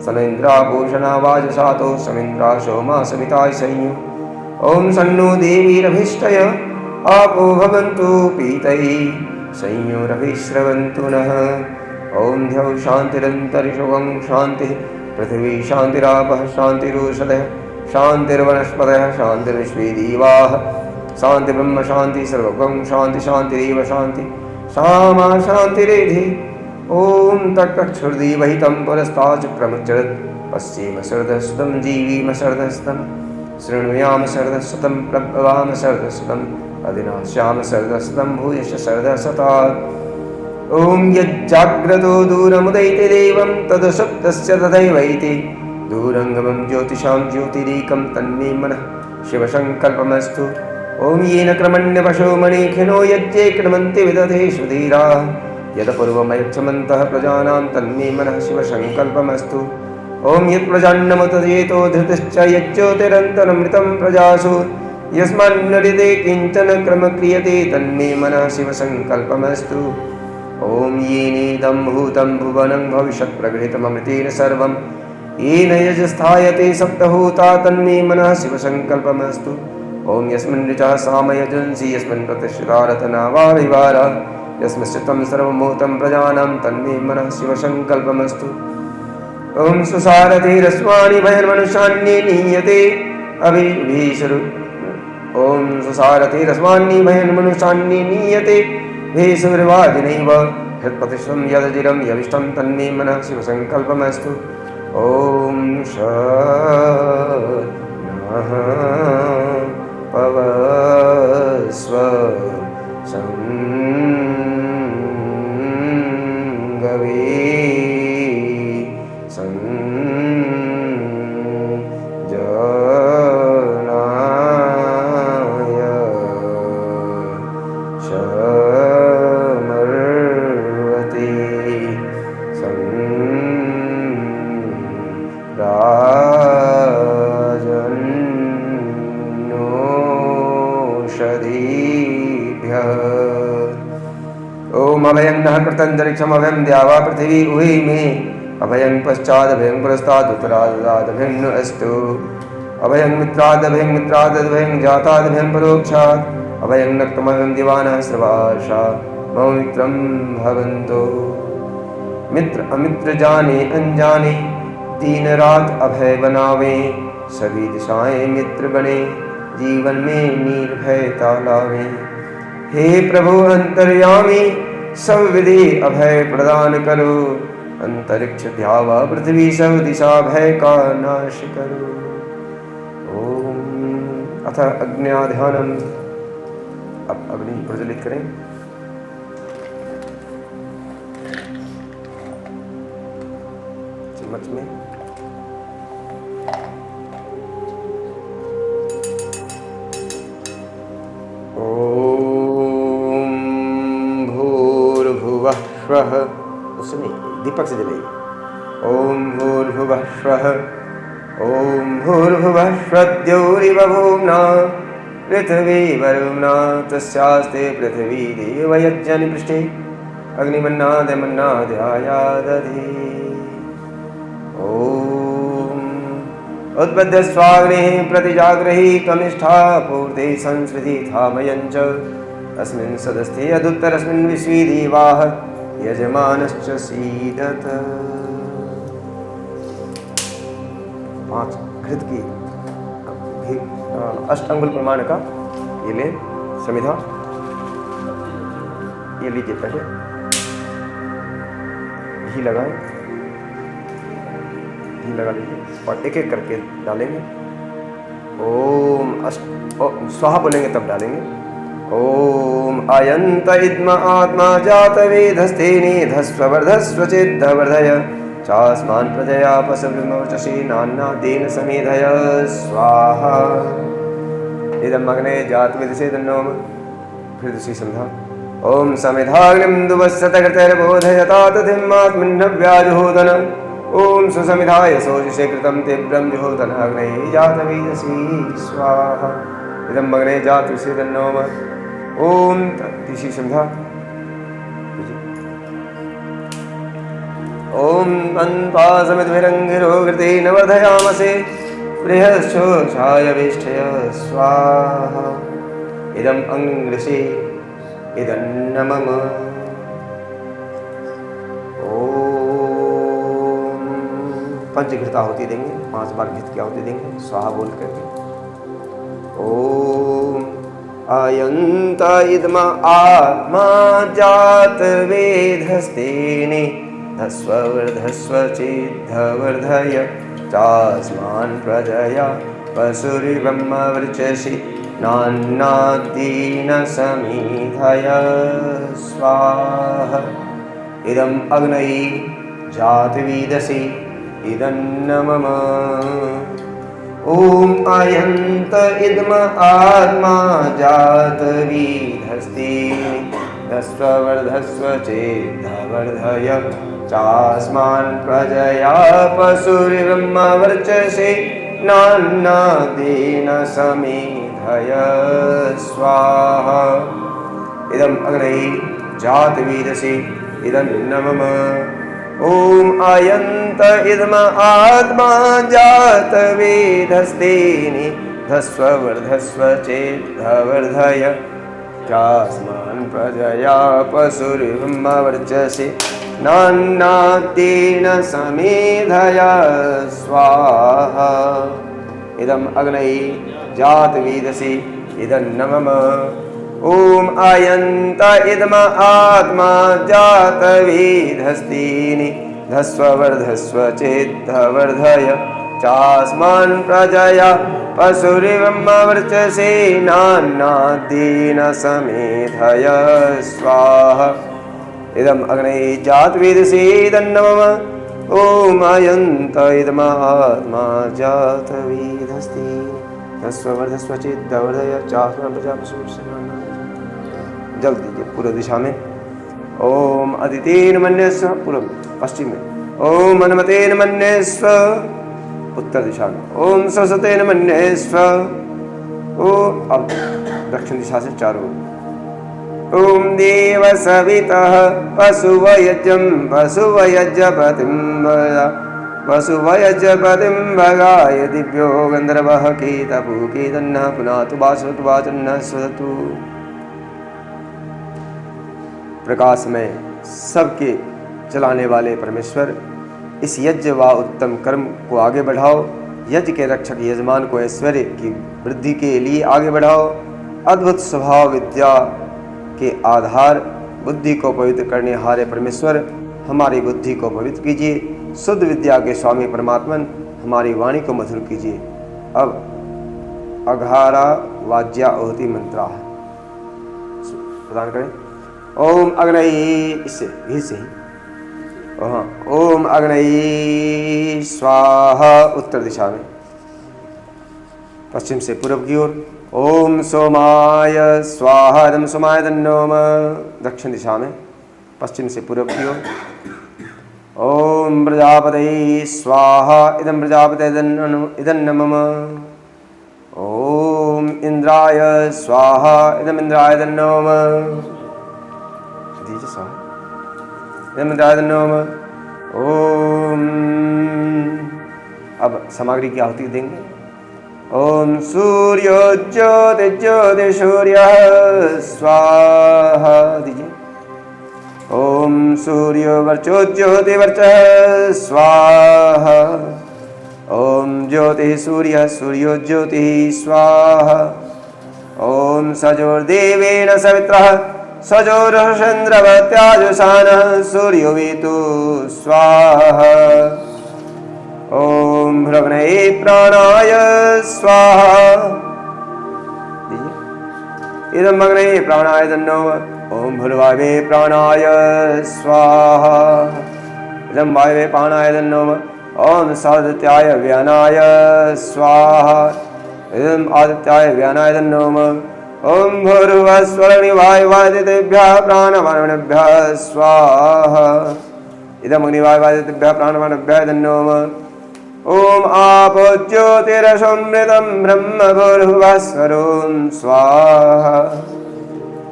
सनेन्द्राभूषणा वाजसातो समिन्द्रा सोमा सविताय संयु ओम सन्नो देवीरभिष्टय आपो भवन्तु पीतैः संयोरभिश्रवन्तु नः ओम ध्यौ शान्तिरन्तरिक्षं शान्तिः पृथिवी शान्तिरापः शान्तिरोषधयः शान्तिर्वनस्पतयः शान्तिर्विश्वे देवाः शांति ब्रह्म शांति सर्वगं शांति शांतिरेव शांति सामा शांतिरेधि ओम तत्क्षुर्देवहितं पुरस्ताच्च प्रमुच्यत पश्येम शरदस्तं जीवीम शरदस्तं शृणुयाम शरदस्तं प्रभवाम शरदस्तं अधिनाश्याम शरदस्तं भूयश्च शरदसतात् ओम यज्जाग्रतो दूरमुदैते देवं तदसप्तस्य तथैवैति दूरङ्गमं ज्योतिषां ज्योतिरेकं तन्मे मनः शिवसङ्कल्पमस्तु ओम येन क्रमण्यपशो मणिखिनो यज्ञे क्रमन्ति विदधेषु धीराः यदपूर्वमयच्छमन्तः प्रजानां तन्मे मनः शिवसङ्कल्पमस्तु ओम यत्प्रजान्नमुतजेतो धृतिश्च यज्ज्योतिरन्तरमृतं प्रजासु यस्मान्नरिते किञ्चन क्रम क्रियते तन्मे मनः शिवसङ्कल्पमस्तु ओम येनेदं भूतं भुवनं भविष्यत् प्रगृहीतममृतेन सर्वं येन यजस्थायते सप्तभूता तन्मे मनः शिवसङ्कल्पमस्तु ओम यस्मिन् ऋचः सामयजुंसि यस्मिन् प्रतिष्ठिता रत्ना वा विवारा यस्मिश्चित्तं सर्वभूतं प्रजानां तन्मे मनः शिवसङ्कल्पमस्तु ओम सुसारथिरस्वानि भयन्मनुष्यान्ये नीयते अभिभीषरु ओम सुसारथिरस्वानि भयन्मनुष्यान्ये नीयते भेषुर्वादिनैव हृत्प्रतिष्ठं यदजिरं यविष्टं तन्मे मनः शिवसङ्कल्पमस्तु ओम शः पवस्व संगवे संजनाय शमर्वते ओम अभयं नः कृतन्तरिक्षमभयं द्यावा पृथिवी उहि मे अभयं पश्चादभयं पुरस्तादुत्तरादभयं नु अस्तु अभयं मित्रादभयं जातादभयं परोक्षात् अभयं नक्तमभयं दिवानः सर्वाशा मम मित्रं भवन्तु मित्र अमित्र जाने अनजाने दिन रात अभय बनावे सभी दिशाएं मित्र बने जीवन में निर्भयता लावे हे प्रभु अंतर्यामी सब विधि अभय प्रदान करो अंतरिक्ष ध्यावा पृथ्वी सब दिशा भय का नाश करो ओम अथ अग्न्याध्यानम अब अग्नि प्रज्वलित करें चम्मच में उसमें दीपक से जलाइए ओम भूर्भुवः स्वः ॐ भूर्भुवः स्वद्योरिव भूम्ना पृथिवी वरुणा तस्यास्ते पृथिवी देवयज्ञनि पृष्ठे अग्निमन्नादमन्नाद्यायादधि ॐ उद्बद्ध स्वाग्निः प्रतिजाग्रही कनिष्ठा पूर्ते संस्कृति धामयञ्च अस्मिन् सदस्ते यदुत्तरस्मिन् विश्वे देवाः यजमानश्च सीदत। 5 घृत की अष्टांगुल प्रमाण का ये ले समिधा, ये लीजिए पहले घी लगाए, घी लगा लीजिए और एक एक करके डालेंगे। ओम स्वाहा बोलेंगे तब डालेंगे। ओम अयंत इद्म आत्मा जात वेधस्तेने धस्वर्धस्व चिद्धवर्धय चास्मान् प्रजया पशुविमोचसी नान्नादेन समेधय स्वाहा। इदम् अग्ने जात विदसे तन्नोम। फिर दूसरी संध्या। ओम समिधाग्निं दुवस्सतकृतैर्बोधयता तथिमात्मन्नव्याजुहोदन। ओम सुसमिधाय सोजिषे कृतं तीव्रं जुहोदन अग्ने जात वेदसी स्वाहा। इदम् अग्ने जात विदसे तन्नोम। ओम तीसरी संध्या। ओम अन्पासमिद्भिरङ्गिरो घृतेन वर्धयामसे बृहश्चोषाय वेष्ठय स्वाहा। इदम् अङ्घ्रिषे इदन्न मम। ओम पंचघृत आहुति देंगे, 5 बार घृत की आहुति देंगे स्वाहा बोल करके। ओम अयंत इद्म आत्मा जात वेधस्तेने धस्वर्धस्व चिद्धवर्धय चास्मान् प्रजया पशुरिब्रह्मवृचसि नान्नादीन समीधय स्वाहा। इदम् अग्नये जातवेदसी इदन्न मम। ओम अयंत इद्म आत्मा जात वेधस्तेने धस्वर्धस्व चिद्धवर्धय चास्मान् प्रजया पशुरिब्रह्मवर्चसि नान्नादेन समेधय स्वाहा। इदम् अग्नये जातवेदसी इदन्न मम। ओम अयंत इद्म आत्मा जात वेधस्तेने धस्वर्धस्व चिद्धवर्धय चास्मान् प्रजया पशुरिब्रह्मवर्चसि नान्नादेन समेधय स्वाहा। इदम् अग्नये जातवेदसी इदन्न मम। ओम अयंत इद्म आत्मा जात वेधस्तेने धस्वर्धस्व चिद्धवर्धय चास्मान् प्रजया पशुरिब्रह्मवर्चसि नान्नादेन समेधय स्वाहा। इदम् अग्नये जातवेदसी इदन्न मम। ओम अयंत इद्म आत्मा जात वेधस्तेने धस्वर्धस्व चिद्धवर्धय चास्मान् प्रजया पशुरिब्रह्मवर्चसि। जल दीजिए पूर्व दिशा में। ओम अदितेन मन्यस्व पूर्व पश्चिम में। ओम अनुमतेन मन्यस्व उत्तर दिशा में। ओम सरस्वतेन मन्यस्व। ओम अब दक्षिण दिशा से चारों। ओम देव सवितः पशुवयज्ञं पशुवयज्ञपतिं वसुवयज्ञपतिं भगाय दिव्यो गंधर्वः कीतपूकीतन्नः पुनातु वासवतु वाचन्नः स्वतु। प्रकाश में सबके चलाने वाले परमेश्वर, इस यज्ञ व उत्तम कर्म को आगे बढ़ाओ। यज्ञ के रक्षक यजमान को ऐश्वर्य की वृद्धि के लिए आगे बढ़ाओ। अद्भुत स्वभाव विद्या के आधार बुद्धि को पवित्र करने हारे परमेश्वर, हमारी बुद्धि को पवित्र कीजिए। शुद्ध विद्या के स्वामी परमात्मन, हमारी वाणी को मधुर कीजिए। अब अघारा वाज्या ओहति मंत्रा प्रदान करें। ओम अग्नये, इससे घी से ही। ओम अग्नये स्वाहा उत्तर दिशा में। पश्चिम से पूर्व की ओर। ओम सोमाय स्वाहा इदं सोमाय तन्नो नमः दक्षिण दिशा में। पश्चिम से पूर्व की ओर। ओम प्रजापतये स्वाहा। इदं प्रजापते इदं मम। ओम इंद्राय स्वाहा। इदं इंद्राय इदं मम। दीजिए स्वाहा। इदं इंद्राय इदं मम। ओम। अब सामग्री की आहुति देंगे। ओम सूर्यो ज्योति ज्योति सूर्यः स्वाहा दीजिए। ओम सूर्यो वर्चो ज्योति वर्चः स्वाहा। ओम ज्योति सूर्यः सूर्यो ज्योतिः स्वाहा। ओम सजोर्देवेन सवित्रः सजोर्चन्द्रवत्याजुषानः सूर्यो वीतु स्वाहा। ओम भृगणये प्राणाय स्वाहा दीजिए। इदं भृगणये प्राणाय दन्नो। ओम भूर्वावे प्राणाय स्वाहा। इदं वायवे प्राणाय दन्नो। ओम सादित्याय व्यानाय स्वाहा। इदं आदित्याय व्यानाय दन्नो। ओम भूर्भुवस्वरनिवायुवादितेभ्यः प्राणवायुभ्यः स्वाहा। इदं अग्निवायुवादितेभ्यः प्राणवायुभ्यः दन्नो। ओम आपो ज्योतिरसमृतं ब्रह्म भूर्भुवस्वरों स्वाहा।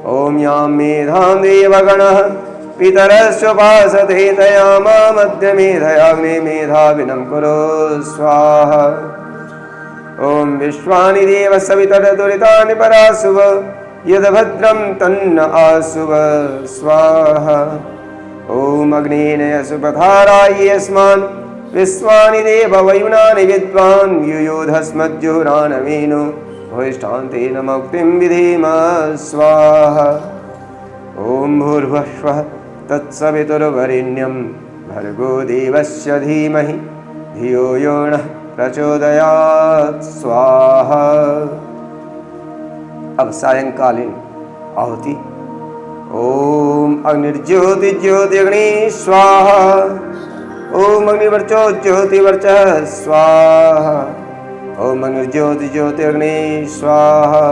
ओम यां मेधां देवगणः पितरस्योपासते तयामा मध्यमेधयाग्निमेधाविनं कुरु स्वाहा। ओम विश्वानि देव सवितरदुरितानि परासुव यद्भद्रं तन्न आसुव स्वाहा। ओम अग्नेन सुपधारायस्मान् विश्वानि देव वयुनानि विद्वान् युयोधस्मज्जुहुरानवीनो भविष्ठान्तेन मुक्तिं विधेम स्वाहा। ओम भूर्भुवः तत्सवितुर्वरेण्यं भर्गो देवस्य धीमहि धियो यो नः प्रचोदयात् स्वाहा। अब सायंकालीन आहुति। ओम अग्निर्ज्योति ज्योतिर्ग्नि स्वाहा। ओम अग्निवर्चो ज्योतिवर्चः स्वाहा। ओम अग्निर्ज्योति ज्योतिर्ग्नि स्वाहा।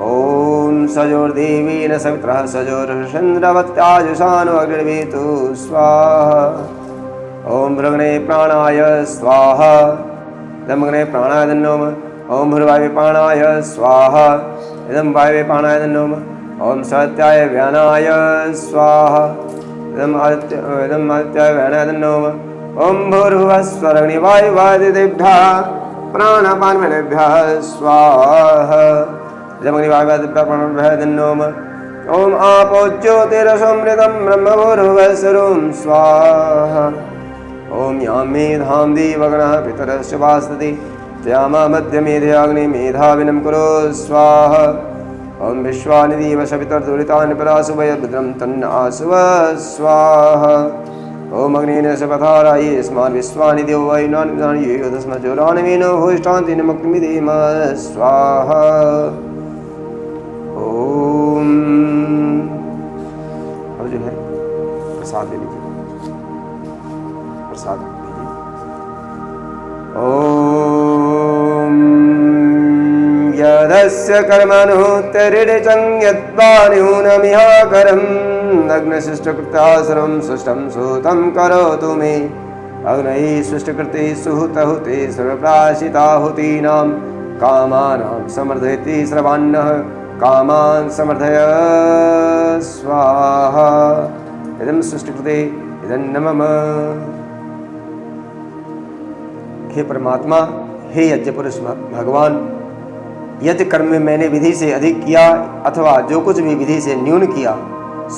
ओम सजोर्देवेन सवित्रः सजोर्चन्द्रवत्याजुषानो अग्निर्वीतु स्वाहा। ओम भृगणे प्राणाय स्वाहा। इदं भृगणे प्राणाय दन्नो। ओम भूर्वावे प्राणाय स्वाहा। इदं वायवे प्राणाय दन्नो। ओम सादित्याय व्यानाय स्वाहा। इदं आदित्याय व्यानाय दन्नो। ओम भूर्भुवस्वरनिवायुवादितेभ्यः प्राणवायुभ्यः स्वाहा। इदं अग्निवायुवादिभ्यः प्राणवायुभ्यः दन्नो। ओम आपो ज्योतिरसमृतं ब्रह्म भूर्भुवस्वरों स्वाहा। ओम यां मेधां देवगणः पितरस्य वासते तयामा मध्यमेधयाग्निमेधाविनं कुरु स्वाहा। ओम विश्वानि देव सवितर्दुरितानि परासुव यद्भद्रं तन्न आसुव स्वाहा। ओम अग्नेन सपधारायस्मान् विश्वानि देव वयुनानि युयोधस्मज्जुहुरानवीनो भविष्ठान्तेन मुक्तिं विधेम स्वाहा। ओम अब जो है प्रसाद ले लीजिए। प्रसाद लीजिए। ओम यदस्य कर्मणो तरिडचं यद्वान्यूनमिहाकरं नग्नशिष्टकृत्या सर्वं सुष्टं सुतं करोतु मे। अग्नये सृष्टकृते सुहुतहुते सर्वप्राशिताहुतीनां कामानां समर्धयति सर्वान्नः कामान् समर्धय स्वाहा। इदं सृष्टिकृते इदं मम। हे परमात्मा, हे यज्ञ पुरुष भगवान, यज्ञ कर्म में मैंने विधि से अधिक किया अथवा जो कुछ भी विधि से न्यून किया,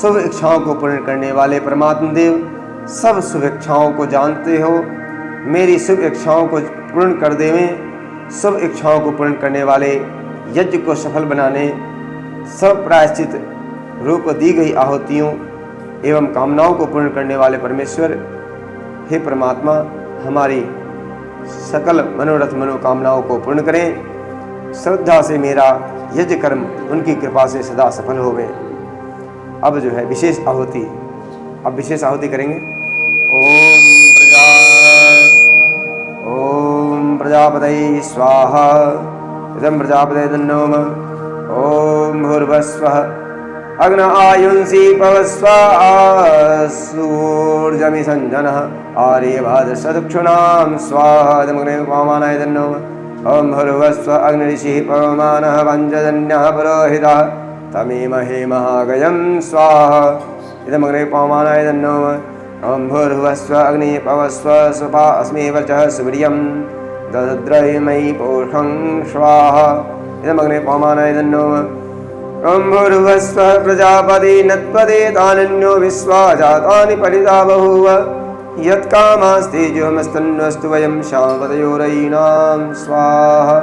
शुभ इच्छाओं को पूर्ण करने वाले परमात्मा देव सब शुभ इच्छाओं को जानते हो। मेरी शुभ इच्छाओं को पूर्ण कर देवें। शुभ इच्छाओं को पूर्ण करने वाले, यज्ञ को सफल बनाने, सब प्रायश्चित रूप दी गई आहुतियों एवं कामनाओं को पूर्ण करने वाले परमेश्वर, हे परमात्मा, हमारी सकल मनोरथ मनोकामनाओं को पूर्ण करें। श्रद्धा से मेरा यज्ञ कर्म उनकी कृपा से सदा सफल होवे। अब जो है विशेष आहुति, अब विशेष आहुति करेंगे। ओम प्रजापतये स्वाहा। इदं प्रजापतये दन्नो। ओम भूर्भुवस्वः अग्न आयुंसी पवस्व सूर्य पूजमि सञ्जनः आर्यभादशदक्षुणां स्वाहा इदमग्ने पवमानाय नमः ॐ भूर्भुवस्व अग्निऋषिः पवमानः पञ्चजन्यः पुरोहितः तमीमहे महागयं स्वाहा इदमग्ने पवमानाय नमः ॐ भूर्भुवस्व अग्निः पवस्व सुपा अस्मि वचः सुवीर्यं दद्रयमयि पोषं स्वाहा इदमग्ने पवमानाय नमः ॐ भूर्भुवस्व प्रजापति नत्पदे तानन्यो विश्वा जातानि परिता बभूव यत्कामास्ति ज्योमस्तन्वस्तु वयं श्यामपतयोरयीणां स्वाहा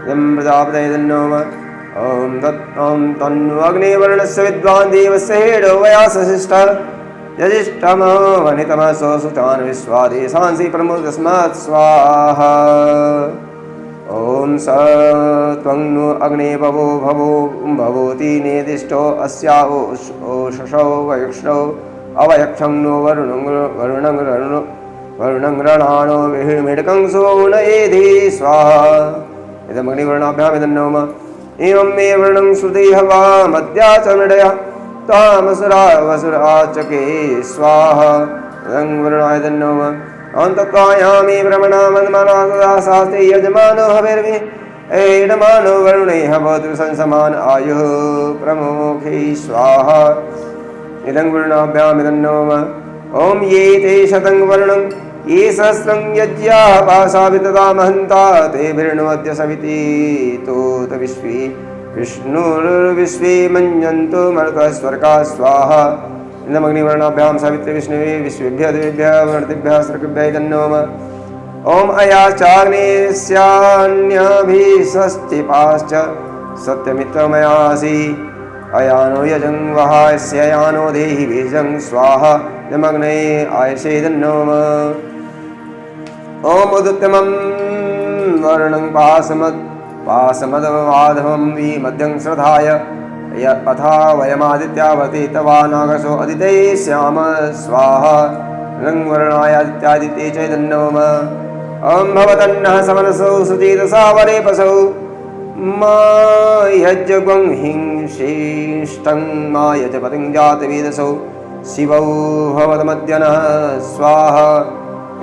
यं प्रजापतये नमः ॐ तन्नु अग्निवर्णस्य विद्वान् देवस्य हेडो वयासशिष्टः यजिष्ठमो वनितमसो सुतान् विश्वादेशांसि प्रमुदस्मात् स्वाहा ॐ स त्वं नु अग्ने भवो भवोति नेदिष्टो अस्या ओषसो वयुष्णो अवयक्षं नो वरुणं रणानो विहिमिडकं सुवौनयेधि स्वाहा इदमग्निवर्णाभ्यामिदं नमः एवं मे वर्णं सुदेह वा मद्या च मृडयः तामसुरा चके स्वाहा इदं वर्णाय नमः अन्तत्वायामि भ्रमणामन्मनाशास्ते यजमानो हविर्भि एडमानो वरुणैः भवतु संसमान आयुः प्रमुखे स्वाहा इदं वर्णाभ्यामिदं नमः ॐ ये ते शतं वर्णं ये सहस्रं यज्ञाः पाशा वितता महन्ता ते विष्णुवद्य सविति तोत विष्णुर्विश्वे मञ्जन्तु मरुतः स्वर्गाः स्वाहा इदमग्निवर्णाभ्यां सावित्री विष्णुवे विश्वेभ्यः देवेभ्यः वर्णतिभ्यः सर्गभ्यः नमः ॐ अयाचाग्नेस्यान्यभिषश्चिपाश्च सत्यमित्रमयासि अयानो यजं वहायस्य यानो देहि बीजं स्वाहा इदमग्ने आयसेदं नमः ॐ उदुत्तमं वर्णं पासमदवाधवं विमध्यं श्रद्धाय अथा वयमादित्यावति तवा नागसो अदिते श्याम स्वाहा रङ्गवर्णायादित्यादिते चैतन्यमः ॐ भवतन्नः समनसौ सुचेतसा वरेपसौ मायज्ञं हिंसेष्टं मायजपतिं जातवेदसौ शिवौ भवतमद्यनः स्वाहा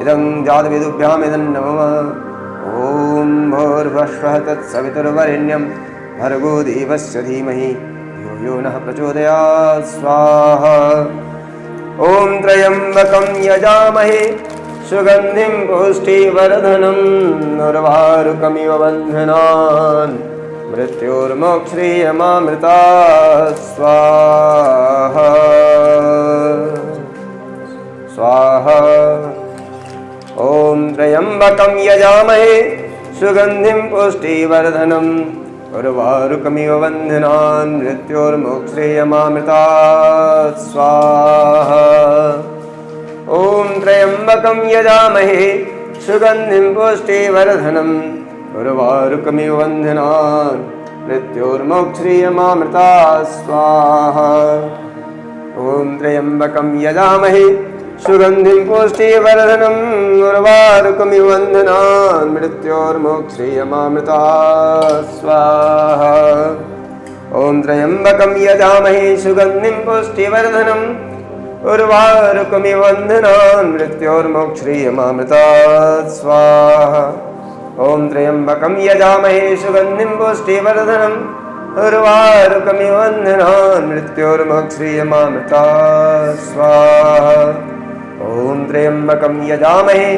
इदं जातवेदुभ्यामिदं नमः ॐ भूर्भुवः तत्सवितुर्वरेण्यं भर्गो देवस्य धीमहि यो नः प्रचोदयात् स्वाहा ॐ त्र्यम्बकं यजामहे सुगन्धिं पुष्टिवर्धनं उर्वारुकमिव बन्धनान् मृत्योर्मोक्षयमामृता स्वाहा स्वाहा ॐ त्र्यम्बकं यजामहे सुगन्धिं पुष्टिवर्धनम् उर्वारुकमिव बन्धनान् मृत्योर्मोक्षयमामृतात् स्वाहा ॐ त्र्यम्बकं यजामहे सुगन्धिं पुष्टिवर्धनम् उर्वारुकमिव बन्धनान् मृत्योर्मोक्षयमामृतात् स्वाहा ॐ त्र्यम्बकं यजामहे सुगन्धिं पुष्टिवर्धनम् उर्वारुकमिव बन्धनान् मृत्योर्मोक्षयमामृतात् स्वाहा ॐ त्र्यम्बकं यजामहे सुगन्धिं पुष्टिवर्धनम् उर्वारुकमिव बन्धनान् मृत्योर्मोक्षयमामृतात् स्वाहा ॐ त्र्यम्बकं यजामहे सुगन्धिं पुष्टिवर्धनम् उर्वारुकमिव बन्धनान् मृत्योर्मोक्षयमामृतात् स्वाहा ॐ त्र्यम्बकं यजामहे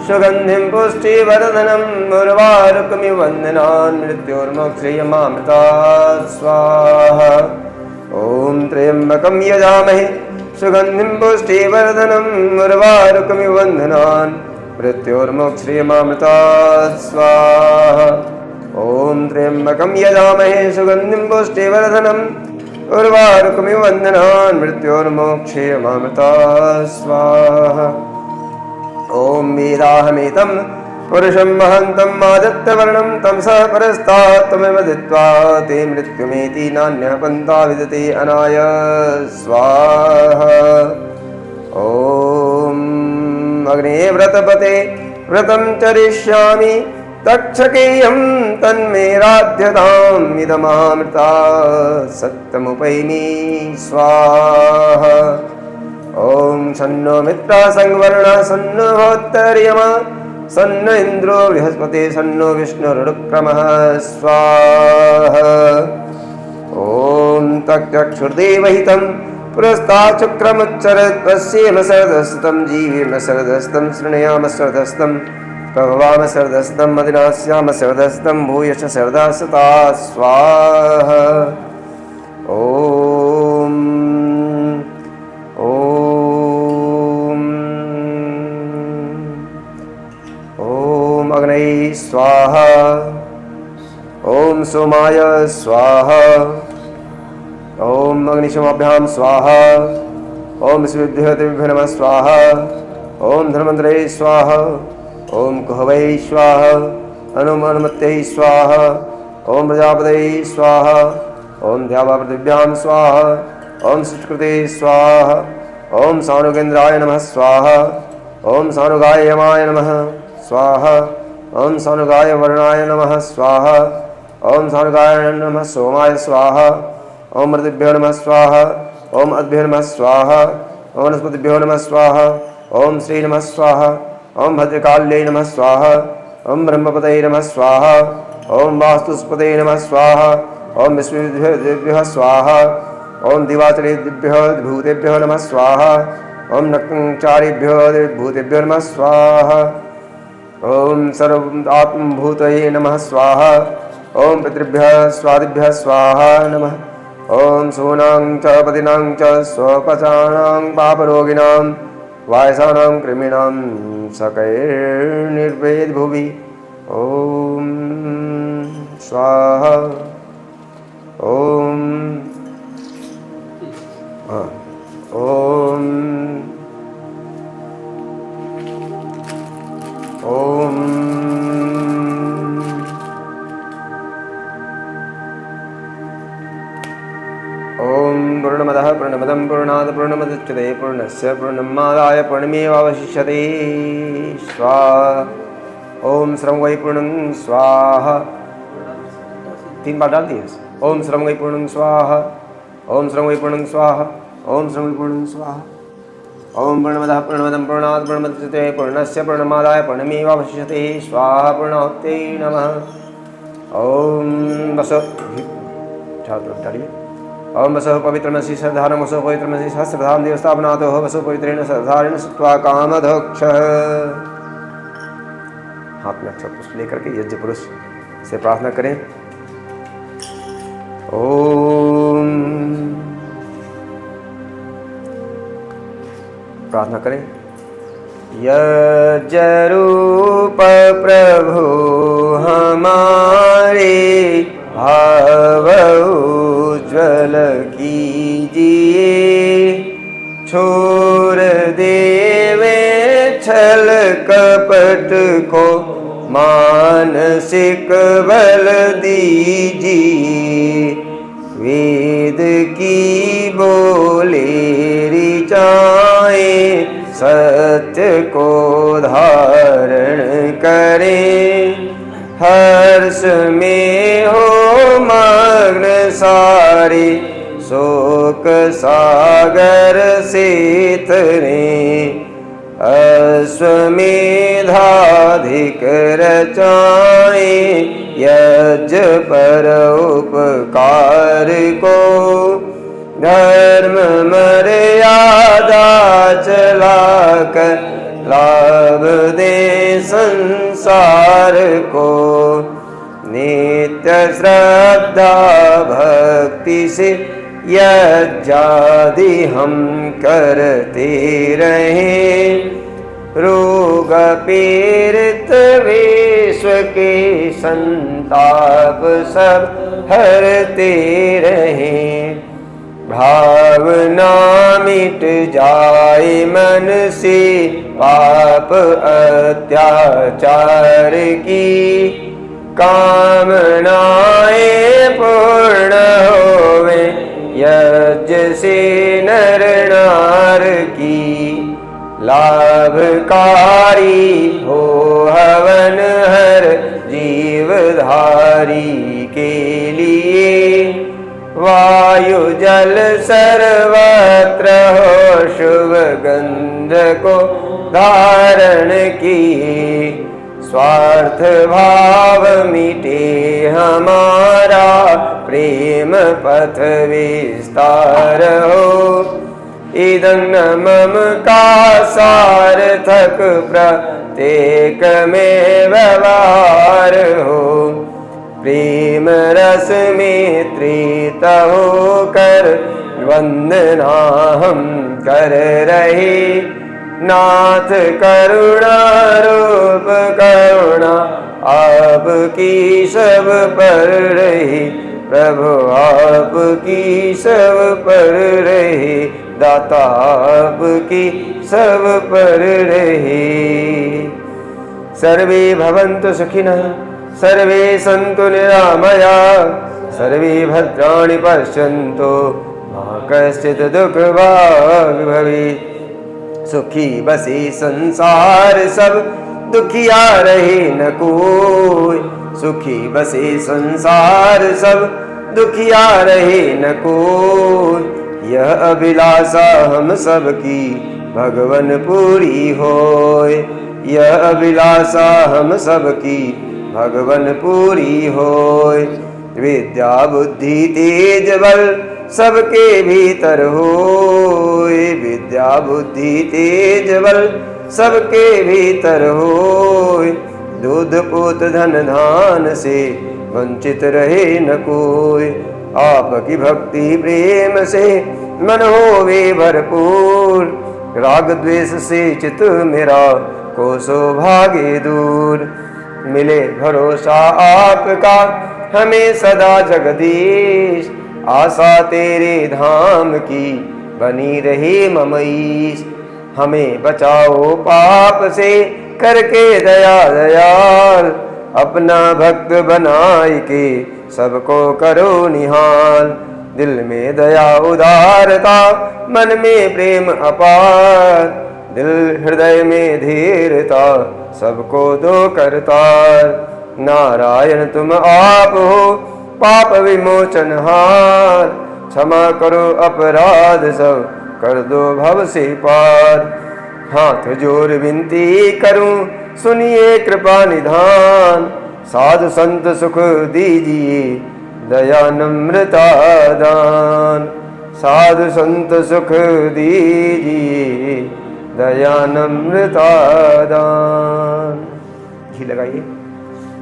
सुगन्धिं पुष्टिवर्धनम् उर्वारुकमिव बन्धनान् मृत्योर्मोक्षयमामृतात् स्वाहा ॐ त्र्यम्बकं यजामहे सुगन्धिं पुष्टिवर्धनम् उर्वारुकमिव बन्धनान् मृत्योर्मोक्षयमामृतात् स्वाहा ॐ त्र्यम्बकं यजामहे सुगन्धिं पुष्टिवर्धनम् उर्वारुकमिव बन्धनान् मृत्योर्मोक्षयमामृतात् स्वाहा ॐ वेदाहमेतं पुरुषं महान्तं आदित्यवर्णं तं सः परस्तात् त्वमेव दित्वा ते मृत्युमेति नान्यः पन्था विदते अनाय स्वाहा ॐ अग्ने व्रतपते व्रतं चरिष्यामि तक्षकेयं तन्मे राध्यताम् इदमामृता सत्यमुपैमि स्वाहा ओम सन्नो मित्रा संवर्ण सन्नो भवत्तर्यमा सन्न इंद्रो बृहस्पति सन्नो विष्णुरुक्रमः स्वाहा। ओम तक्षुर्देवहितं पुरस्ताच्चक्रमुच्चरत् पश्येम शरदस्तं जीवेम शरदस्तं शृणुयाम शरदस्तं प्रभवाम शरदस्तं मदिनास्याम शरदस्तं भूयश्च शरदासता स्वाहा। ओम ओम अग्नये स्वाहा। ओम सोमाय स्वाहा। ओम अग्निशोमाभ्याम स्वाहा। ओम शिवेभ्यो देवेभ्यो नमः स्वाहा। ओम धन्वन्तरे स्वाहा। ओम कुहवै स्वाहा। हनुमन्मत्यै स्वाहा। ओम प्रजापतये स्वाहा। ओम द्यावापृथिव्यां स्वाहा। ओम सुष्कृते स्वाहा। ओम सानुगेन्द्राय नमः स्वाहा। ओम सानुगाय यमाय नमः स्वाहा। ओम सानुगाय वर्णाय नमः स्वाहा। ओम सानुगाय नमः सोमाय स्वाहा। ओम मृतिभ्यो नमः स्वाहा। ओम अद्भ्यो नमः स्वाहा। ओम वनस्पतिभ्यो नमः स्वाहा। ओम श्री नमः स्वाहा। ओम भद्रकाल्यै नमः स्वाहा। ओम ब्रह्मपतये नमः स्वाहा। ओम वास्तुस्पतये नमः स्वाहा। ओम विश्वेभ्यः स्वाहा। ओम दिवाचरेभ्यो भूतेभ्यो नमः स्वाहा। ओम नक्चारेभ्यो भूतेभ्यो नमः स्वाहा। ओम सर्वात्मभूतये नमः स्वाहा। ओम पितृभ्यः स्वादिभ्यः स्वाहा नमः। ओम सूनां च पतिनां च स्वपचानां पापरोगिणां वायसानां कृमिणां सकैर्निर्वेद भुवि। ओम स्वाहा। ओम ओम ओम ओम पूर्णमदः पूर्णमिदं पूर्णात् पूर्णमुदच्यते पूर्णस्य पूर्णमादाय पूर्णमेवावशिष्यते स्वाहा। ओम श्रम वै पूर्णं स्वाहा। 3 बार डाल दिए। ओम श्रम वै पूर्णं स्वाहा। ओम श्रम वै पूर्णं स्वाहा। ओम श्रम वै पूर्णं स्वाहा। ओम पूर्णमदः पूर्णमिदं पूर्णात् पूर्णमुदच्यते पूर्णस्य पूर्णमादाय पूर्णमेवावशिष्यते स्वाहा। पूर्णाहुत्यै नमः। ओम बस डालिए। ओम वसो पवित्रमसि श्रद्धानं वसो पवित्रमसि सहस्रधाम देवस्थापनातो वसो पवित्रेण श्रद्धारेण सुत्वा कामधोक्षः। हाथ में अक्षत पुष्प लेकर के यज्ञ पुरुष से प्रार्थना करें। ओम प्रार्थना करें। यज्ञ रूप प्रभु हमारे भाव उज्ज्वल कीजिए। छोड़ देवे छल कपट को मानसिक बल दीजिए। वेद की बोले ऋचाएं सत्य को धारण करें। हर्ष में हो मग्न सारे शोक सागर से तरें। अश्वमेधाधिक रचाएं यज्ञ पर उपकार को। धर्म मर्यादा चलाकर लाभ दे संसार को। नित्य श्रद्धा भक्ति से यज्ञादि हम करते रहें। रोग पीड़ित विश्व के संताप सब हरते रहें। भावना मिट जाए मन से पाप अत्याचार की। कामनाएं पूर्ण होवे यज्ञ से नर नार की। लाभकारी हो हवन हर जीवधारी के लिए। वायु जल सर्वत्र हो शुभ गंध को धारण की। स्वार्थ भाव मिटे हमारा प्रेम पथ विस्तार हो। इदं न मम का सार्थक प्रत्येक में व्यवहार हो। प्रेम रस में त्रित होकर वंदना हम कर रहे। नाथ करुणा रूप करुणा आपकी सब पर रही। प्रभु आपकी सब पर रहे। दाता आपकी सब पर रहे। सर्वे भवन्तु सुखिनः सर्वे सन्तु निरामया। सर्वे भद्राणि पश्यन्तु मा कश्चित् दुःखभाग् भवेत्। सुखी बसे संसार सब दुखिया रहे न कोई। सुखी बसे संसार सब दुखिया रहे न कोई। यह अभिलाषा हम सब की भगवन पूरी होय। यह अभिलाषा हम सब की भगवन पूरी होय। विद्या बुद्धि तेज बल सबके भीतर होय। विद्या बुद्धि तेज बल सबके भीतर होय। दूध पूत धन धान से वंचित रहे न कोई। आपकी भक्ति प्रेम से मन होवे भरपूर। राग द्वेष से चित मेरा कोसो भागे दूर। मिले भरोसा आपका हमें सदा जगदीश। आशा तेरे धाम की बनी रहे ममईश। हमें बचाओ पाप से करके दया दयाल। अपना भक्त बनाए के सबको करो निहाल। दिल में दया उदारता मन में प्रेम अपार। दिल हृदय में धीरता सबको दो करतार। नारायण तुम आप हो पाप विमोचन हार। क्षमा करो अपराध सब कर दो भव से पार। हाथ जोड़ विनती करूं सुनिए कृपा निधान। साधु संत सुख दीजिए दया नम्रता दान। साधु संत सुख दीजिए दया नम्रता दान। घी लगाइए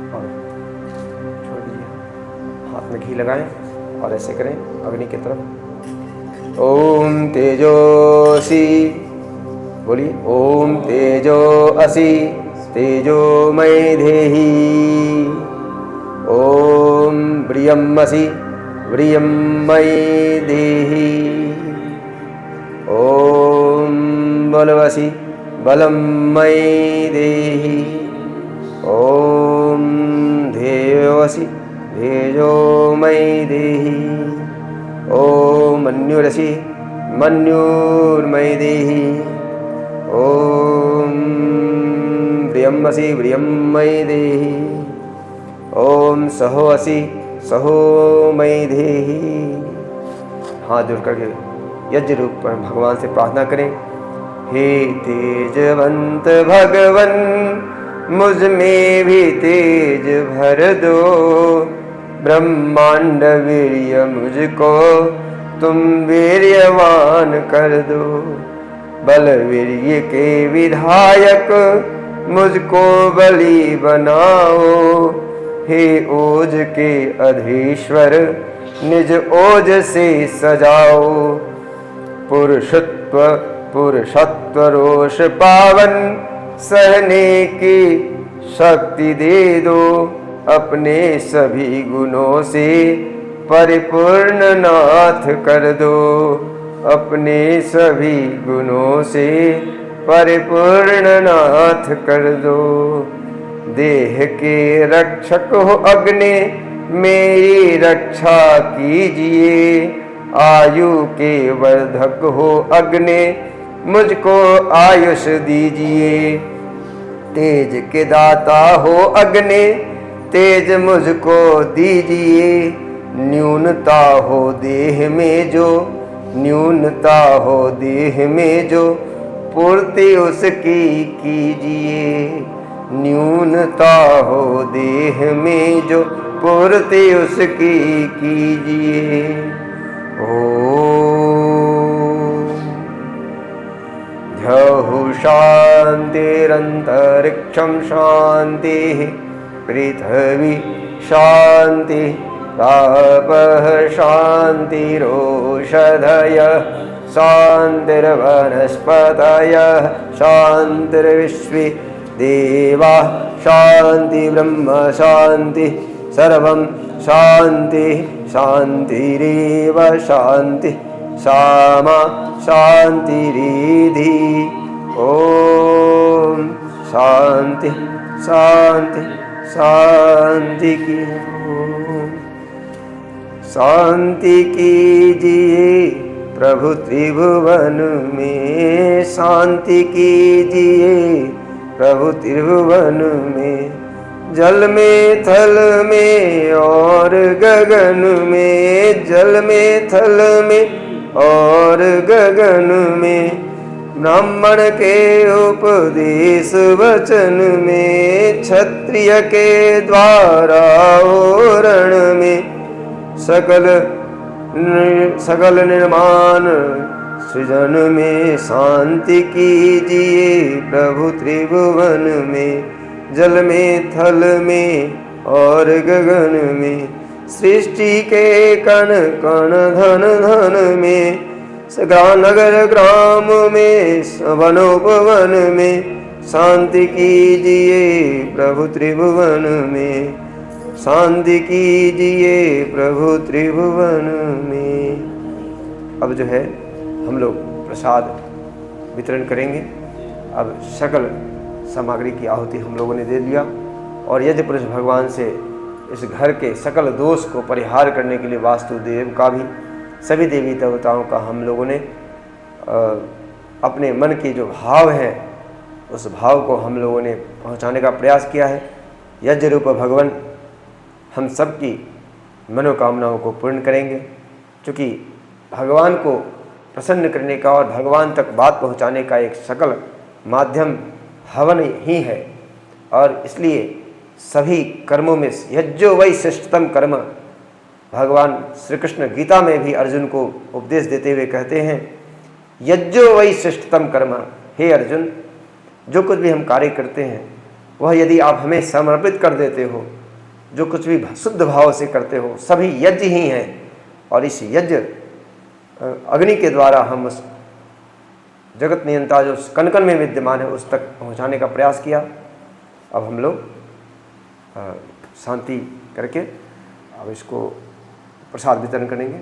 और छोड़ दीजिए। हाथ में घी लगाएं और ऐसे करें अग्नि की तरफ। ओम तेजोसी बोलिए। ओम तेजो असि तेजोमय देहि। ओम व्रियमसि व्रियमय देहि। ओम बलवसि बलमय देहि। ओम धेयोसि धेजोमय देहि। ओम मन्युरसि मन्युर्मय देहि। ओम व्रियमसि व्रियमय देहि। ओम सहोऽसि सहोमय देहि। हाथ जोड़ करके यज्ञ रूप पर भगवान से प्रार्थना करें। हे तेजवंत भगवन मुझ में भी तेज भर दो। ब्रह्मांड वीर्य मुझको तुम वीर्यवान कर दो। बल वीर्य के विधायक मुझको बलि बनाओ। हे ओज के अधीश्वर निज ओज से सजाओ। पुरुषत्व पुरुषत्व रोष पावन सहने की शक्ति दे दो। अपने सभी गुणों से परिपूर्ण नाथ कर दो। अपने सभी गुणों से परिपूर्ण नाथ कर दो। देह के रक्षक हो अग्नि मेरी रक्षा कीजिए। आयु के वर्धक हो अग्नि मुझको आयुष दीजिए। तेज के दाता हो अग्नि तेज मुझको दीजिए। न्यूनता हो देह में जो, न्यूनता हो देह में जो, पूर्ति उसकी कीजिए। न्यूनता हो देह में जो, पूर्ति उसकी कीजिए। ध्यहुः शान्तिरन्तरिक्षं शान्तिः, पृथिवी शान्तिः, तापः शान्तिरोषधयः, शान्तिर्वनस्पतयः, शान्तिर्विश्वे देवाः, शान्ति ब्रह्म शान्ति, सर्वं शान्ति शान्तिरेव शान्ति, सामा शान्तिरिधि। ओम शांति शांति शांति की। शांति कीजिए प्रभु त्रिभुवन में, शांति कीजिए प्रभु त्रिभुवन में। जल में थल में और गगन में, जल में थल में और गगन में। ब्राह्मण के उपदेश वचन में, क्षत्रिय के द्वारा ओरण में। सकल निर्माण सृजन में, शांति कीजिए प्रभु त्रिभुवन में। जल में थल में और गगन में, सृष्टि के कण कण धन धन में। नगर ग्राम में, वनोपवन में, शांति कीजिए प्रभु त्रिभुवन में। शांति कीजिए प्रभु त्रिभुवन में। अब जो है हम लोग प्रसाद वितरण करेंगे। अब सकल सामग्री की आहुति हम लोगों ने दे दिया और यज्ञ पुरुष भगवान से इस घर के सकल दोष को परिहार करने के लिए वास्तुदेव का भी, सभी देवी देवताओं का हम लोगों ने अपने मन के जो भाव है उस भाव को हम लोगों ने पहुंचाने का प्रयास किया है। यज्ञ रूप भगवान हम सबकी मनोकामनाओं को पूर्ण करेंगे, क्योंकि भगवान को प्रसन्न करने का और भगवान तक बात पहुंचाने का एक सकल माध्यम हवन ही है। और इसलिए सभी कर्मों में यज्ञो वै श्रेष्ठतम कर्म, भगवान श्री कृष्ण गीता में भी अर्जुन को उपदेश देते हुए कहते हैं, यज्ञो वै श्रेष्ठतम कर्म। हे अर्जुन, जो कुछ भी हम कार्य करते हैं वह यदि आप हमें समर्पित कर देते हो, जो कुछ भी शुद्ध भाव से करते हो, सभी यज्ञ ही हैं। और इस यज्ञ अग्नि के द्वारा हम उस जगत नियंता जो कण कण में विद्यमान है उस तक पहुंचाने का प्रयास किया। अब हम लोग शांति करके अब इसको प्रसाद वितरण करेंगे।